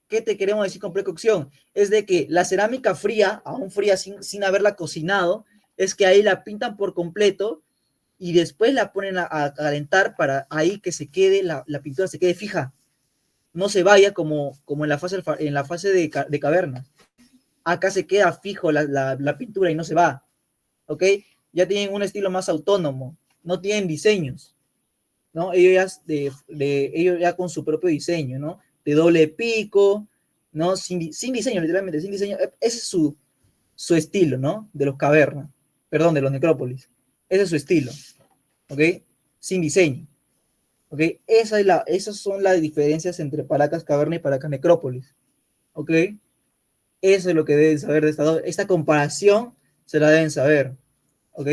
¿Qué te queremos decir con precocción? Es de que la cerámica fría, aún fría sin haberla cocinado, es que ahí la pintan por completo y después la ponen a calentar para ahí que se quede, la pintura se quede fija, no se vaya como en la fase de caverna. Acá se queda fijo la pintura y no se va, ¿ok? Ya tienen un estilo más autónomo, no tienen diseños, ¿no? Ellos ya con su propio diseño, ¿no? De doble pico, ¿no? Sin diseño, literalmente, sin diseño. Ese es su estilo, ¿no? De los cavernas, perdón, de los necrópolis. Ese es su estilo, ¿ok? Sin diseño, ¿ok? Esas son las diferencias entre Paracas Caverna y Paracas Necrópolis, ¿ok? Eso es lo que deben saber de esta comparación, se la deben saber, ¿ok?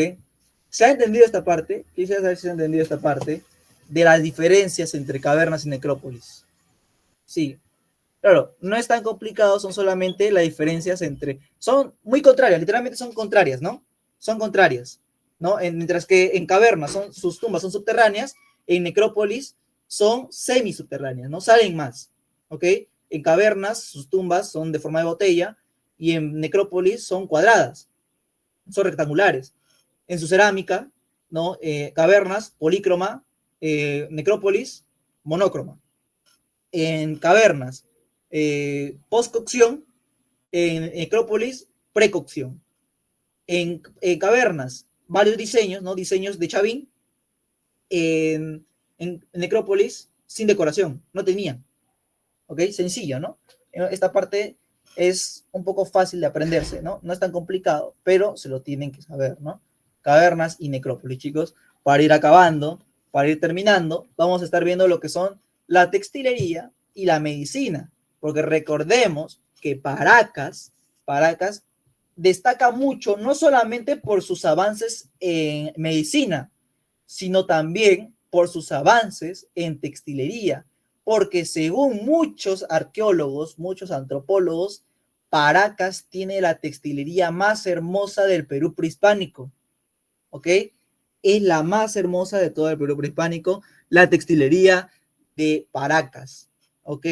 ¿Se ha entendido esta parte? Quisiera saber si se ha entendido esta parte de las diferencias entre cavernas y necrópolis. Sí, claro, no es tan complicado, son solamente las diferencias son muy contrarias, literalmente son contrarias, ¿no? Son contrarias, ¿no? Mientras que en cavernas sus tumbas son subterráneas, en necrópolis son semisubterráneas, no salen más, ¿ok? En cavernas sus tumbas son de forma de botella y en necrópolis son cuadradas, son rectangulares. En su cerámica, ¿no? Cavernas, polícroma, necrópolis, monócroma. En cavernas, postcocción, en necrópolis, precocción. En cavernas, varios diseños, ¿no? Diseños de Chavín. En necrópolis, sin decoración, no tenían. ¿Ok? Sencillo, ¿no? Esta parte es un poco fácil de aprenderse, ¿no? No es tan complicado, pero se lo tienen que saber, ¿no? Cavernas y necrópolis, chicos. Para ir acabando, para ir terminando, vamos a estar viendo lo que son la textilería y la medicina, porque recordemos que Paracas destaca mucho, no solamente por sus avances en medicina, sino también por sus avances en textilería, porque según muchos arqueólogos, muchos antropólogos, Paracas tiene la textilería más hermosa del Perú prehispánico, ¿ok? Es la más hermosa de todo el Perú prehispánico, la textilería de Paracas, ¿ok?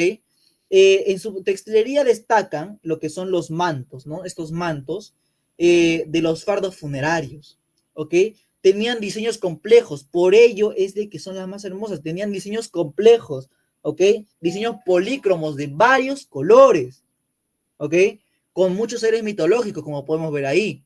En su textilería destacan lo que son los mantos, ¿no? Estos mantos de los fardos funerarios, ¿ok? Tenían diseños complejos, por ello es de que son las más hermosas, tenían diseños complejos, ¿ok? Diseños polícromos de varios colores, ¿ok? Con muchos seres mitológicos, como podemos ver ahí,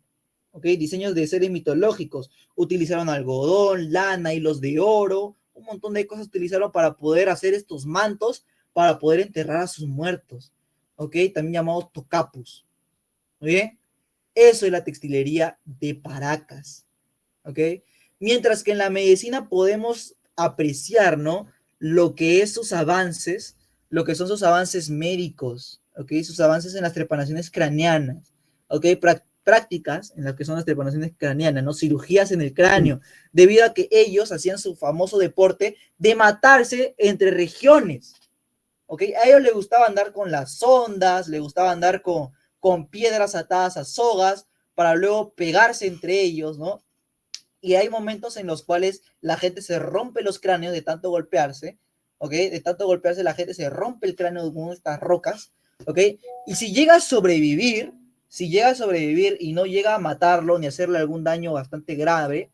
¿ok? Diseños de seres mitológicos. Utilizaron algodón, lana, hilos de oro, un montón de cosas utilizaron para poder hacer estos mantos, para poder enterrar a sus muertos, ¿ok? También llamados tocapus, ¿muy bien? Eso es la textilería de Paracas, ¿ok? Mientras que en la medicina podemos apreciar, ¿no? Lo que es sus avances, lo que son sus avances médicos, ¿ok? Sus avances en las trepanaciones craneanas, ¿ok? Prácticas en las que son las trepanaciones craneanas, ¿no? Cirugías en el cráneo, debido a que ellos hacían su famoso deporte de matarse entre regiones, ¿ok? A ellos les gustaba andar con las sondas, les gustaba andar con piedras atadas a sogas para luego pegarse entre ellos, ¿no? Y hay momentos en los cuales la gente se rompe los cráneos de tanto golpearse, ¿ok? De tanto golpearse la gente se rompe el cráneo con estas rocas, ¿ok? Y si llega a sobrevivir y no llega a matarlo ni hacerle algún daño bastante grave,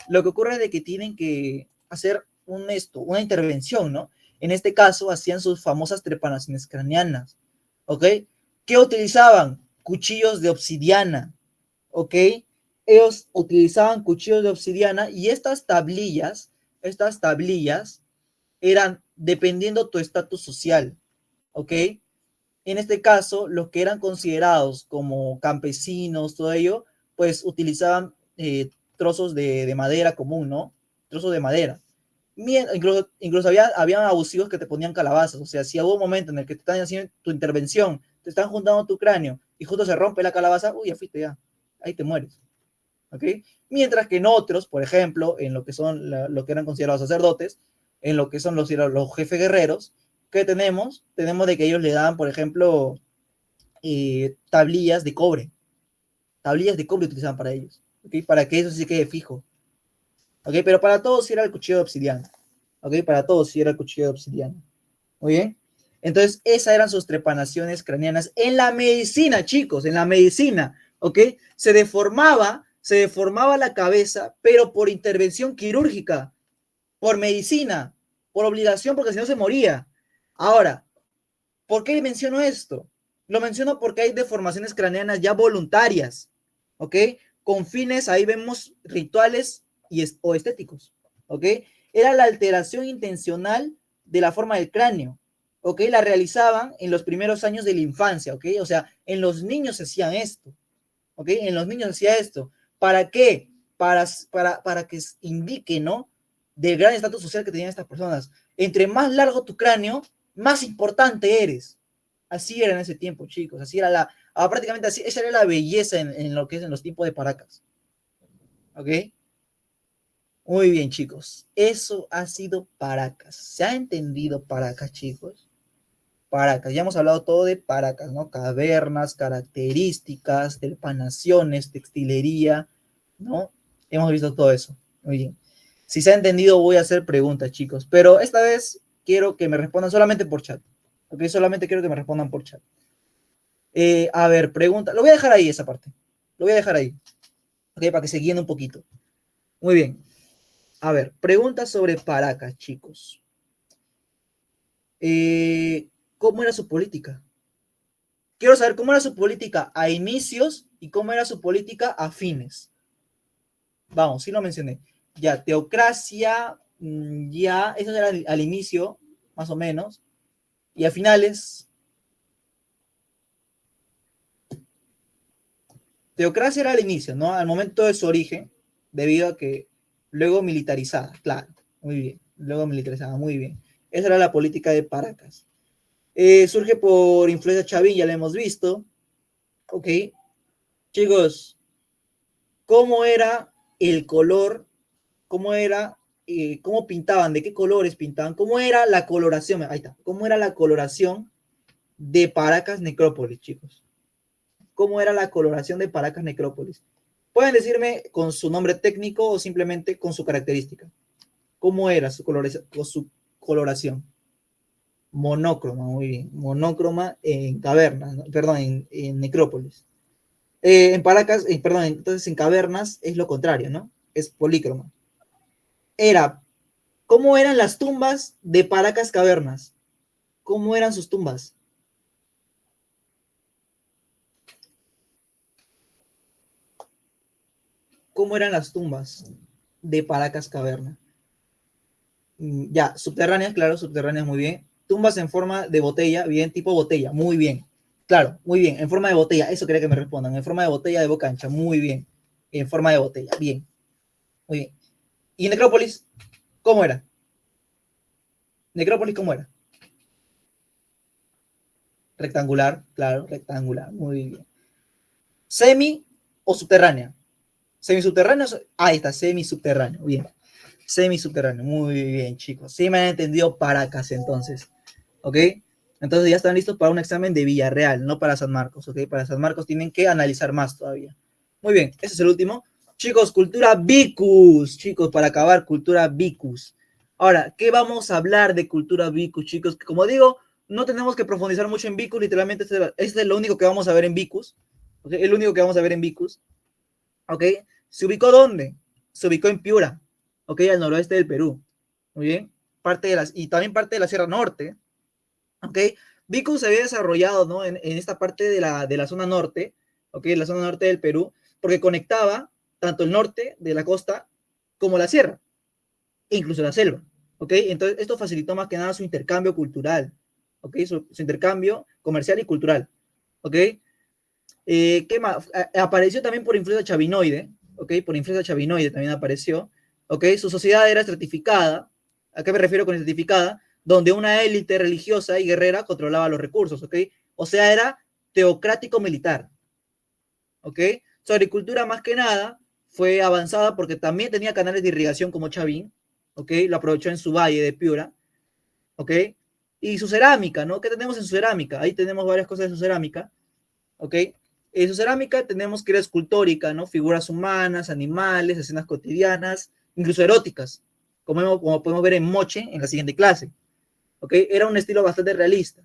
lo que ocurre es de que tienen que hacer una intervención, ¿no? En este caso, hacían sus famosas trepanaciones craneanas, ¿ok? ¿Qué utilizaban? Cuchillos de obsidiana, ¿ok? Ellos utilizaban cuchillos de obsidiana y estas tablillas eran dependiendo tu estatus social, ¿ok? En este caso, los que eran considerados como campesinos, todo ello, pues utilizaban trozos de madera común, ¿no? Trozos de madera. Incluso había abusivos que te ponían calabazas, o sea, si hubo un momento en el que te están haciendo tu intervención, te están juntando tu cráneo y justo se rompe la calabaza, uy, ya fuiste ya, ahí te mueres, ¿ok? Mientras que en otros, por ejemplo, en lo que son lo que eran considerados sacerdotes, en lo que son los jefes guerreros, ¿qué tenemos? Tenemos de que ellos le dan, por ejemplo, tablillas de cobre utilizaban para ellos, ¿ok? Para que eso sí quede fijo, ¿ok? Pero para todos sí era el cuchillo de obsidiana, ¿ok? Para todos sí era el cuchillo de obsidiana, ¿muy bien? Entonces, esas eran sus trepanaciones craneanas en la medicina, chicos, en la medicina, ¿ok? Se deformaba la cabeza, pero por intervención quirúrgica, por medicina, por obligación, porque si no se moría. Ahora, ¿por qué menciono esto? Lo menciono porque hay deformaciones craneanas ya voluntarias, ¿ok? Con fines, ahí vemos rituales o estéticos, ¿ok? Era la alteración intencional de la forma del cráneo, ¿ok? La realizaban en los primeros años de la infancia, ¿ok? O sea, en los niños hacían esto, ¿ok? En los niños hacía esto. ¿Para qué? Para que indique, ¿no? Del gran estatus social que tenían estas personas. Entre más largo tu cráneo, más importante eres. Así era en ese tiempo, chicos. Así era prácticamente así, esa era la belleza en lo que es en los tiempos de Paracas. ¿Ok? Muy bien, chicos. Eso ha sido Paracas. ¿Se ha entendido Paracas, chicos? Paracas, ya hemos hablado todo de Paracas, ¿no? Cavernas, características, trepanaciones, textilería, ¿no? Hemos visto todo eso. Muy bien. Si se ha entendido, voy a hacer preguntas, chicos. Pero esta vez quiero que me respondan solamente por chat. Ok, solamente quiero que me respondan por chat. A ver, pregunta. Lo voy a dejar ahí esa parte. Lo voy a dejar ahí. Ok, para que se guíen un poquito. Muy bien. A ver, preguntas sobre Paracas, chicos. ¿Cómo era su política? Quiero saber cómo era su política a inicios y cómo era su política a fines. Vamos, sí lo mencioné. Ya, teocracia, ya, eso era al inicio, más o menos. Y a finales, teocracia era al inicio, ¿no? Al momento de su origen, debido a que luego militarizada, claro, muy bien. Luego militarizada, muy bien. Esa era la política de Paracas. Surge por influencia chavín, ya lo hemos visto. Ok. Chicos, ¿cómo era el color? ¿Cómo era? ¿Cómo pintaban? ¿De qué colores pintaban? ¿Cómo era la coloración? Ahí está. ¿Cómo era la coloración de Paracas Necrópolis, chicos? ¿Cómo era la coloración de Paracas Necrópolis? Pueden decirme con su nombre técnico o simplemente con su característica. ¿Cómo era su coloración. Monócroma, muy bien. Monócroma en cavernas, ¿no? Perdón, en necrópolis. En Paracas, perdón, entonces en cavernas es lo contrario, ¿no? Es polícroma. ¿Cómo eran las tumbas de Paracas Cavernas? ¿Cómo eran sus tumbas? ¿Cómo eran las tumbas de Paracas Caverna? Ya, subterráneas, claro, subterráneas, muy bien. Tumbas en forma de botella, bien, tipo botella, muy bien. Claro, muy bien, en forma de botella, eso quería que me respondan. En forma de botella de boca ancha, muy bien. En forma de botella, bien. Muy bien. ¿Y Necrópolis? ¿Cómo era? ¿Necrópolis cómo era? Rectangular, claro, rectangular, muy bien. ¿Semi o subterránea? ¿Semisubterráneo? Ahí está, semisubterráneo, bien. Semisubterráneo, muy bien, chicos. Sí me han entendido Paracas, entonces. ¿Ok? Entonces ya están listos para un examen de Villarreal, no para San Marcos, ¿ok? Para San Marcos tienen que analizar más todavía. Muy bien, ese es el último. Chicos, cultura Vicus. Chicos, para acabar, cultura Vicus. Ahora, ¿qué vamos a hablar de cultura Vicus, chicos? Como digo, no tenemos que profundizar mucho en Vicus, literalmente este es lo único que vamos a ver en Vicus. ¿Okay? El único que vamos a ver en Vicus. ¿Ok? ¿Se ubicó dónde? Se ubicó en Piura, ¿ok? Al noroeste del Perú. Muy bien. Y también parte de la Sierra Norte. ¿Ok? Vicus se había desarrollado, ¿no? En esta parte de la zona norte, ¿ok? La zona norte del Perú, porque conectaba tanto el norte de la costa como la sierra, e incluso la selva, ¿ok? Entonces, esto facilitó más que nada su intercambio cultural, ¿ok? Su intercambio comercial y cultural, ¿ok? ¿Qué más? Apareció también por influencia chavinoide, ¿ok? Por influencia chavinoide también apareció, ¿ok? Su sociedad era estratificada. ¿A qué me refiero con estratificada? Donde una élite religiosa y guerrera controlaba los recursos, ¿ok? O sea, era teocrático militar, ¿ok? Su agricultura más que nada fue avanzada porque también tenía canales de irrigación como Chavín, ¿ok? Lo aprovechó en su valle de Piura, ¿ok? Y su cerámica, ¿no? ¿Qué tenemos en su cerámica? Ahí tenemos varias cosas de su cerámica, ¿ok? En su cerámica tenemos que era escultórica, ¿no? Figuras humanas, animales, escenas cotidianas, incluso eróticas, como podemos ver en Moche en la siguiente clase, ¿ok? Era un estilo bastante realista,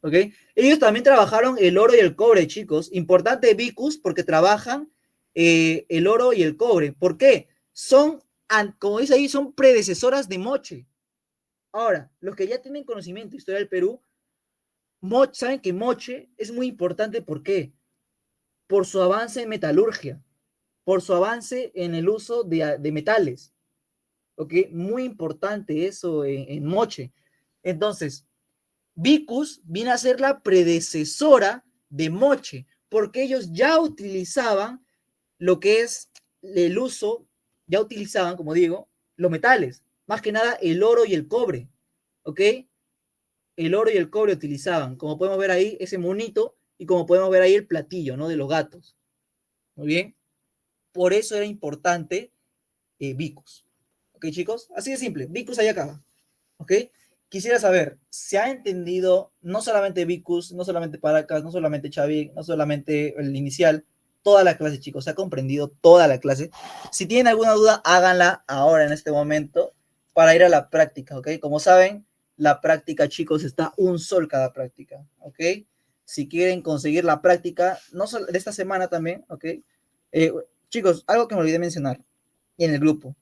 ¿ok? Ellos también trabajaron el oro y el cobre, chicos. Importante Vicus porque trabajan el oro y el cobre. ¿Por qué? Son, como dice ahí, son predecesoras de Moche. Ahora, los que ya tienen conocimiento de historia del Perú, saben que Moche es muy importante. ¿Por qué? Por su avance en metalurgia, por su avance en el uso de metales. ¿Ok? Muy importante eso en Moche. Entonces, Vicus viene a ser la predecesora de Moche, porque ellos ya utilizaban lo que es el uso, ya utilizaban, como digo, los metales, más que nada el oro y el cobre, ¿ok? El oro y el cobre utilizaban, como podemos ver ahí, ese monito, y como podemos ver ahí el platillo, ¿no? De los gatos. Muy bien. Por eso era importante Vicus. ¿Ok, chicos? Así de simple. Vicus ahí acaba. ¿Ok? Quisiera saber, ¿se ha entendido no solamente Vicus, no solamente Paracas, no solamente Xavi, no solamente el inicial, toda la clase, chicos? ¿Se ha comprendido toda la clase? Si tienen alguna duda, háganla ahora en este momento para ir a la práctica, ¿ok? Como saben, la práctica, chicos, está un sol cada práctica, ¿ok? Si quieren conseguir la práctica, no solo de esta semana también, ¿ok? Eh, chicos, algo que me olvidé mencionar en el grupo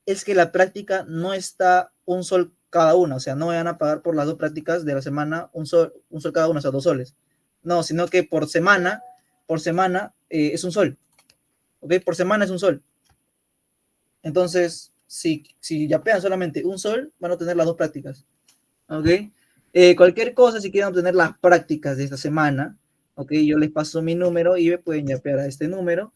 es que la práctica no está un sol cada una, o sea, no van a pagar por las dos prácticas de la semana un sol cada una, o sea, 2 soles. No, sino que por semana es un sol, ¿ok? Por semana es un sol. Entonces, si ya pegan solamente un sol, van a obtener las dos prácticas, ¿ok? Cualquier cosa, si quieren obtener las prácticas de esta semana, ¿ok? Yo les paso mi número y me pueden yapear a este número.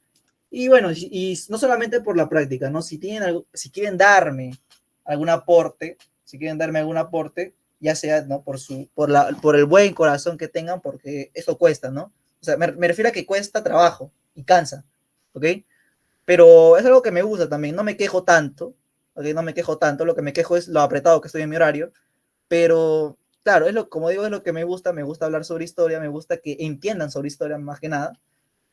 Y bueno, y no solamente por la práctica, ¿no? Si quieren darme algún aporte, si quieren darme algún aporte, ya sea, ¿no? Por el buen corazón que tengan, porque eso cuesta, ¿no? O sea, me refiero a que cuesta trabajo y cansa, ¿ok? Pero es algo que me gusta también, no me quejo tanto, ¿ok? No me quejo tanto, lo que me quejo es lo apretado que estoy en mi horario, pero claro, como digo, es lo que me gusta hablar sobre historia, me gusta que entiendan sobre historia más que nada,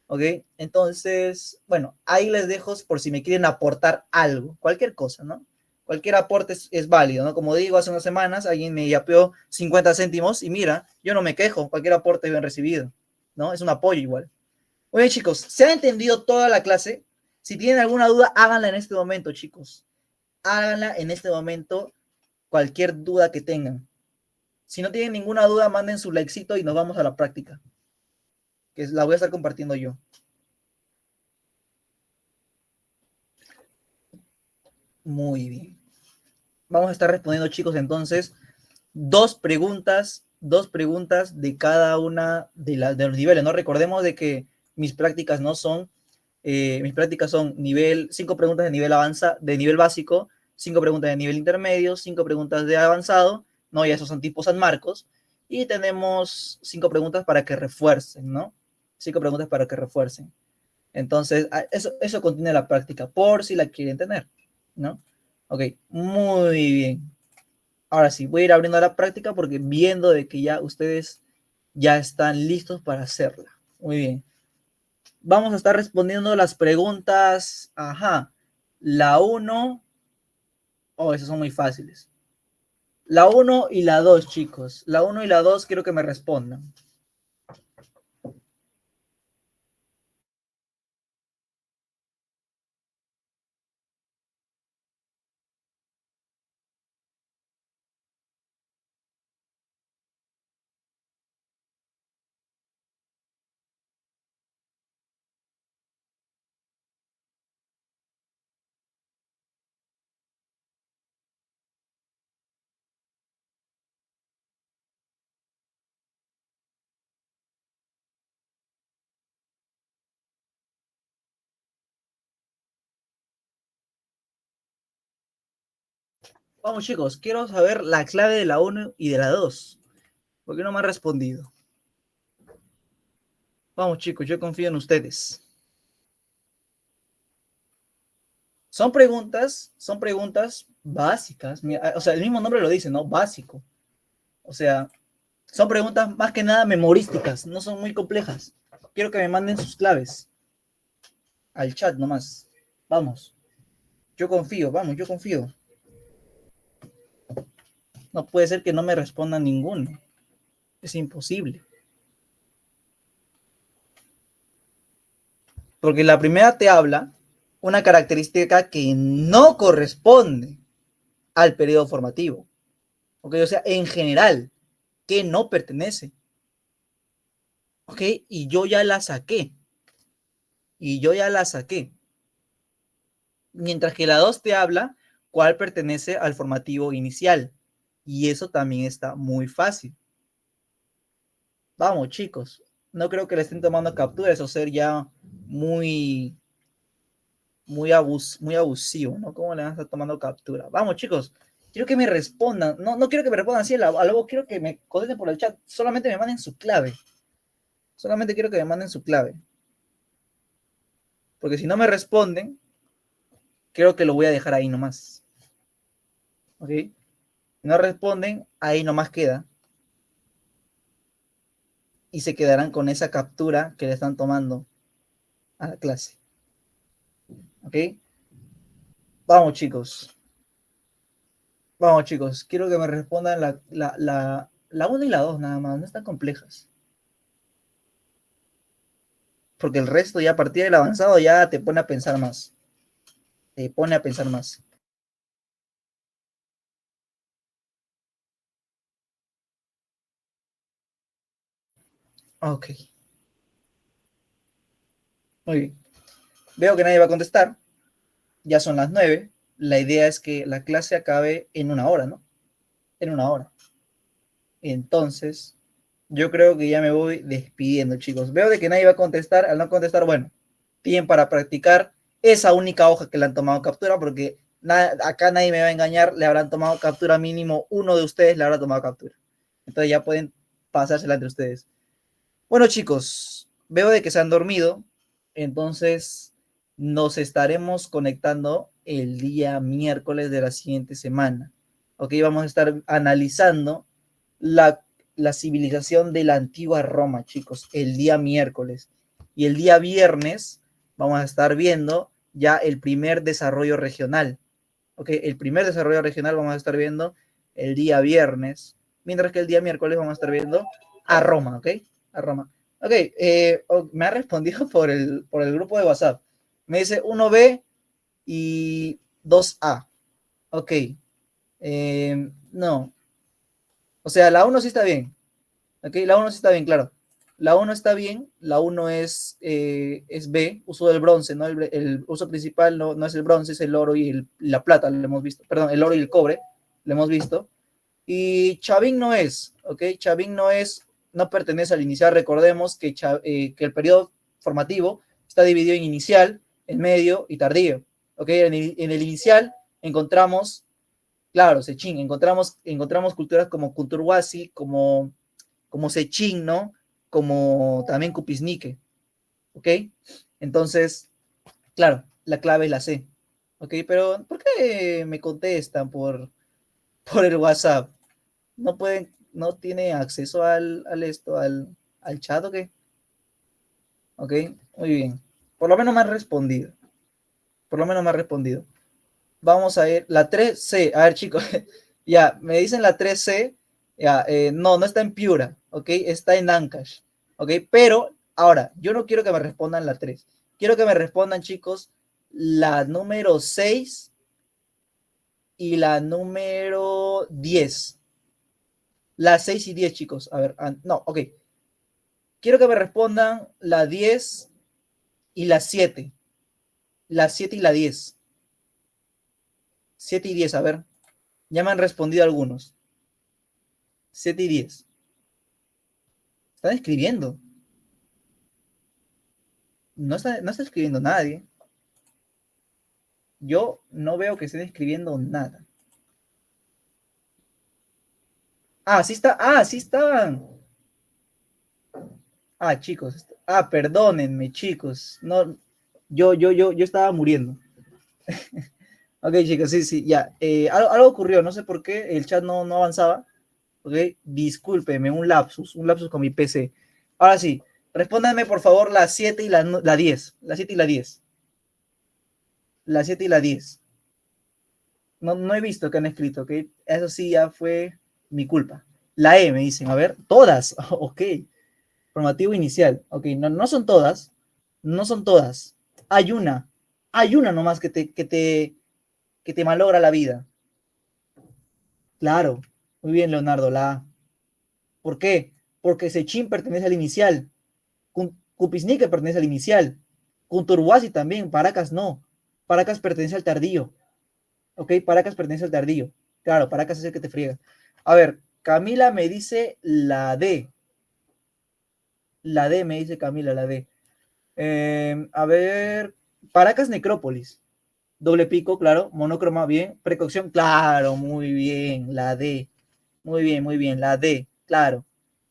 ¿ok? Entonces, bueno, ahí les dejo por si me quieren aportar algo, cualquier cosa, ¿no? Cualquier aporte es válido, ¿no? Como digo, hace unas semanas alguien me yapeó 50 céntimos y mira, yo no me quejo, cualquier aporte es bien recibido, ¿no? Es un apoyo igual. Oye, chicos, ¿se ha entendido toda la clase? Si tienen alguna duda, háganla en este momento, chicos. Háganla en este momento, cualquier duda que tengan. Si no tienen ninguna duda, manden su likecito y nos vamos a la práctica, que la voy a estar compartiendo yo. Muy bien. Vamos a estar respondiendo, chicos, entonces, dos preguntas de cada una de los niveles, ¿no? Recordemos de que mis prácticas no son, mis prácticas son 5 preguntas de nivel de nivel básico, 5 preguntas de nivel intermedio, 5 preguntas de avanzado, ¿no? Y esos son tipo San Marcos, y tenemos 5 preguntas para que refuercen, ¿no? 5 preguntas para que refuercen. Entonces, eso contiene la práctica, por si la quieren tener, ¿no? Ok, muy bien. Ahora sí, voy a ir abriendo la práctica porque viendo de que ya ustedes ya están listos para hacerla. Muy bien. Vamos a estar respondiendo las preguntas. Ajá. La 1. Oh, esas son muy fáciles. La 1 y la 2, chicos. La 1 y la 2 quiero que me respondan. Vamos, chicos. Quiero saber la clave de la 1 y de la 2. ¿Por qué no me han respondido? Vamos, chicos. Yo confío en ustedes. Son preguntas básicas. O sea, el mismo nombre lo dice, ¿no? Básico. O sea, son preguntas más que nada memorísticas, no son muy complejas. Quiero que me manden sus claves al chat nomás. Vamos. Yo confío, vamos, yo confío. No puede ser que no me respondan ninguno. Es imposible. Porque la primera te habla una característica que no corresponde al periodo formativo. ¿Ok? O sea, en general, que no pertenece. ¿Ok? Y yo ya la saqué. Mientras que la 2 te habla cuál pertenece al formativo inicial. Y eso también está muy fácil. Vamos, chicos. No creo que le estén tomando captura, eso ser ya muy abusivo, ¿no? ¿Cómo le van a estar tomando captura? Vamos, chicos. Quiero que me respondan. No quiero que me respondan así, luego quiero que me contesten por el chat. Solamente me manden su clave. Solamente quiero que me manden su clave. Porque si no me responden, creo que lo voy a dejar ahí nomás. ¿Ok? Si no responden, ahí nomás queda. Y se quedarán con esa captura que le están tomando a la clase. ¿Ok? Vamos, chicos. Vamos, chicos. Quiero que me respondan la 1 y la 2 nada más. No están complejas. Porque el resto ya a partir del avanzado ya te pone a pensar más. Te pone a pensar más. Ok. Muy bien. Veo que nadie va a contestar. Ya son las 9. La idea es que la clase acabe en una hora, ¿no? En una hora. Entonces, yo creo que ya me voy despidiendo, chicos. Veo de que nadie va a contestar. Al no contestar, bueno, tienen para practicar esa única hoja que le han tomado captura, porque acá nadie me va a engañar, le habrán tomado captura mínimo, uno de ustedes le habrá tomado captura. Entonces ya pueden pasársela entre ustedes. Bueno, chicos, veo de que se han dormido, entonces nos estaremos conectando el día miércoles de la siguiente semana. Ok, vamos a estar analizando la civilización de la antigua Roma, chicos, el día miércoles. Y el día viernes vamos a estar viendo ya el primer desarrollo regional. ¿ok? El primer desarrollo regional vamos a estar viendo el día viernes, mientras que el día miércoles vamos a estar viendo a Roma, ¿ok? A Roma. Ok, me ha respondido por el grupo de WhatsApp. Me dice 1B y 2A. Ok. No. O sea, la 1 sí está bien. Ok, la 1 sí está bien, claro. La 1 está bien, la 1 es B, uso del bronce, ¿no? El uso principal no es el bronce, es el oro y la plata, lo hemos visto. Perdón, el oro y el cobre, lo hemos visto. Y Chavín no es, ¿ok? Chavín no es, no pertenece al inicial. Recordemos que el periodo formativo está dividido en inicial, en medio y tardío, ¿ok? En el inicial encontramos, claro, Sechín, encontramos culturas como Kunturwasi, como Sechín, ¿no? Como también Cupisnique, ¿ok? Entonces, claro, la clave es la C, ¿ok? Pero, ¿por qué me contestan por el WhatsApp? ¿No pueden, no tiene acceso al chat o qué? ¿Ok? Muy bien. Por lo menos me han respondido. Por lo menos me ha respondido. Vamos a ir, la 3C. A ver, chicos, ya, me dicen la 3C. Ya, no está en Piura, ¿ok? Está en Ancash, ¿ok? Pero, ahora, yo no quiero que me respondan la 3. Quiero que me respondan, chicos, la número 6 y la número 10. La 6 y 10, chicos. A ver, no, ok. Quiero que me respondan la 10 y la 7. La 7 y la 10. 7 y 10, a ver. Ya me han respondido algunos. 7 y 10. Están escribiendo. No está escribiendo nadie. Yo no veo que estén escribiendo nada. Ah, sí está. Ah, sí estaban. Ah, chicos. Ah, perdónenme, chicos. No, yo estaba muriendo. Ok, chicos, sí, sí, ya. Algo ocurrió, no sé por qué el chat no avanzaba. Ok, discúlpeme, un lapsus con mi PC. Ahora sí, respóndanme por favor la 7 y la 10. La 7 y la 10. La 7 y la 10. No he visto que han escrito, ok. Eso sí ya fue mi culpa. La E me dicen, a ver, todas. Ok, formativo inicial. Ok, no son todas. No son todas. Hay una nomás que te malogra la vida. Claro, muy bien, Leonardo, la A. ¿Por qué? Porque Sechín pertenece al inicial. Cupisnique pertenece al inicial. Kunturwasi también. Paracas no. Paracas pertenece al tardío. Ok, Paracas pertenece al tardío. Claro, Paracas es el que te friega. A ver, Camila me dice la D. La D me dice Camila, la D. A ver, Paracas Necrópolis. Doble pico, claro. Monocroma, bien. Precaución, claro, muy bien. La D. Muy bien. La D, claro.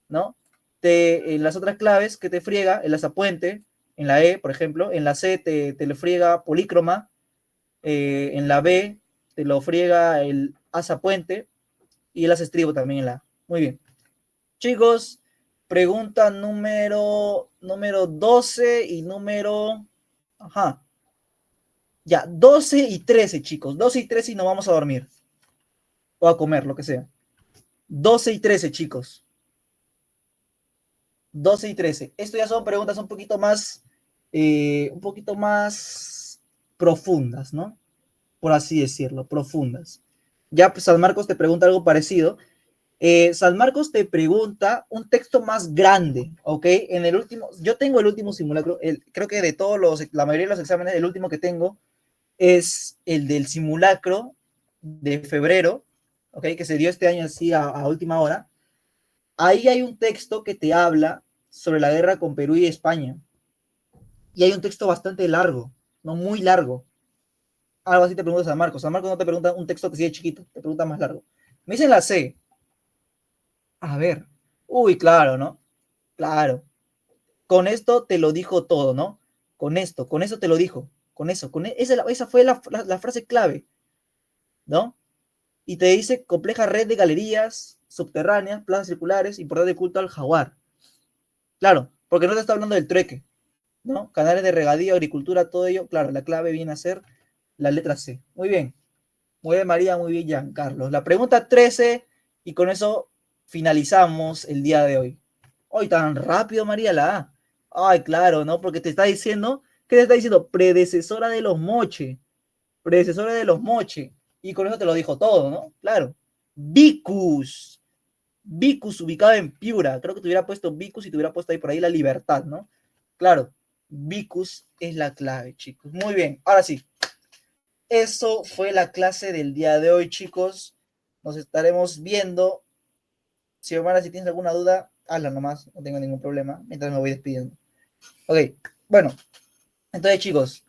¿No? En las otras claves que te friega, el azapuente, en la E, por ejemplo, en la C te lo friega polícroma, en la B te lo friega el azapuente y el asestribo también en la A. Muy bien. Chicos, pregunta número 12 y número... Ajá. Ya, 12 y 13, chicos. 12 y 13 y nos vamos a dormir. O a comer, lo que sea. 12 y 13, chicos. 12 y 13. Esto ya son preguntas un poquito más profundas, ¿no? Por así decirlo, profundas. Ya pues, San Marcos te pregunta algo parecido. San Marcos te pregunta un texto más grande, ¿ok? Yo tengo el último simulacro, creo que de la mayoría de los exámenes, el último que tengo es el del simulacro de febrero, ¿ok? Que se dio este año así a última hora. Ahí hay un texto que te habla sobre la guerra con Perú y España. Y hay un texto bastante largo, no muy largo. Algo así te pregunta San Marcos. San Marcos no te pregunta un texto que sigue chiquito, te pregunta más largo. Me dicen la C. A ver. Uy, claro, ¿no? Claro. Con esto te lo dijo todo, ¿no? Con eso te lo dijo. Con eso, esa fue la frase clave, ¿no? Y te dice compleja red de galerías subterráneas, plazas circulares y portal de culto al jaguar. Claro, porque no te está hablando del trueque, ¿no? Canales de regadío, agricultura, todo ello. Claro, la clave viene a ser la letra C. Muy bien. Muy bien, María, muy bien, Giancarlo. La pregunta 13, y con eso finalizamos el día de hoy. Hoy tan rápido, María, la A. Ay, claro, ¿no? Porque te está diciendo, ¿qué te está diciendo? Predecesora de los moche. Predecesora de los moche. Y con eso te lo dijo todo, ¿no? Claro. Vicus. Vicus ubicado en Piura. Creo que te hubiera puesto Vicus y te hubiera puesto ahí por ahí la libertad, ¿no? Claro. Vicus es la clave, chicos. Muy bien. Ahora sí. Eso fue la clase del día de hoy, chicos. Nos estaremos viendo. Si hermana, si tienes alguna duda, hazla nomás, no tengo ningún problema, mientras me voy despidiendo. Ok, bueno, entonces chicos,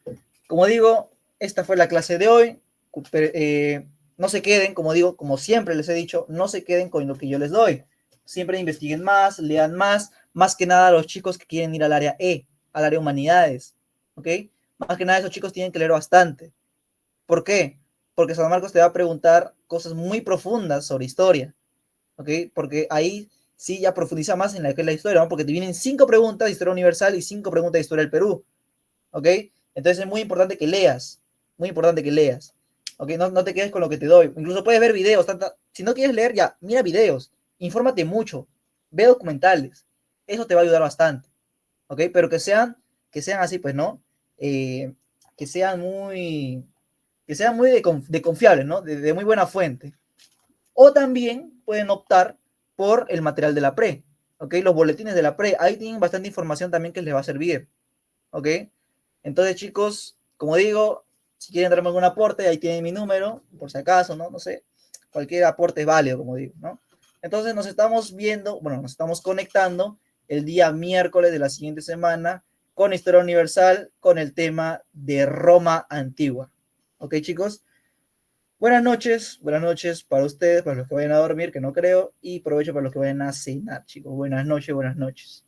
como digo, esta fue la clase de hoy. No se queden, como digo, como siempre les he dicho, no se queden con lo que yo les doy. Siempre investiguen más, lean más que nada los chicos que quieren ir al área E, al área humanidades. ¿Ok? Más que nada esos chicos tienen que leer bastante. ¿Por qué? Porque San Marcos te va a preguntar cosas muy profundas sobre historia. ¿Ok? Porque ahí sí ya profundiza más en la que es la historia, ¿no? Porque te vienen 5 preguntas de historia universal y 5 preguntas de historia del Perú. ¿Ok? Entonces es muy importante que leas. Muy importante que leas. ¿Ok? No te quedes con lo que te doy. Incluso puedes ver videos. Si no quieres leer, ya, mira videos. Infórmate mucho. Ve documentales. Eso te va a ayudar bastante. ¿Ok? Pero que sean así, pues, ¿no? Eh, que sean muy, que sean muy de confiables, ¿no? De muy buena fuente. O también pueden optar por el material de la pre. ¿Ok? Los boletines de la pre. Ahí tienen bastante información también que les va a servir. ¿Ok? Entonces, chicos, como digo, si quieren darme algún aporte, ahí tienen mi número, por si acaso, ¿no? No sé. Cualquier aporte es válido, como digo, ¿no? Entonces nos estamos viendo, bueno, nos estamos conectando el día miércoles de la siguiente semana con Historia Universal, con el tema de Roma Antigua. ¿Ok, chicos? Buenas noches para ustedes, para los que vayan a dormir, que no creo, y provecho para los que vayan a cenar, chicos. Buenas noches, buenas noches.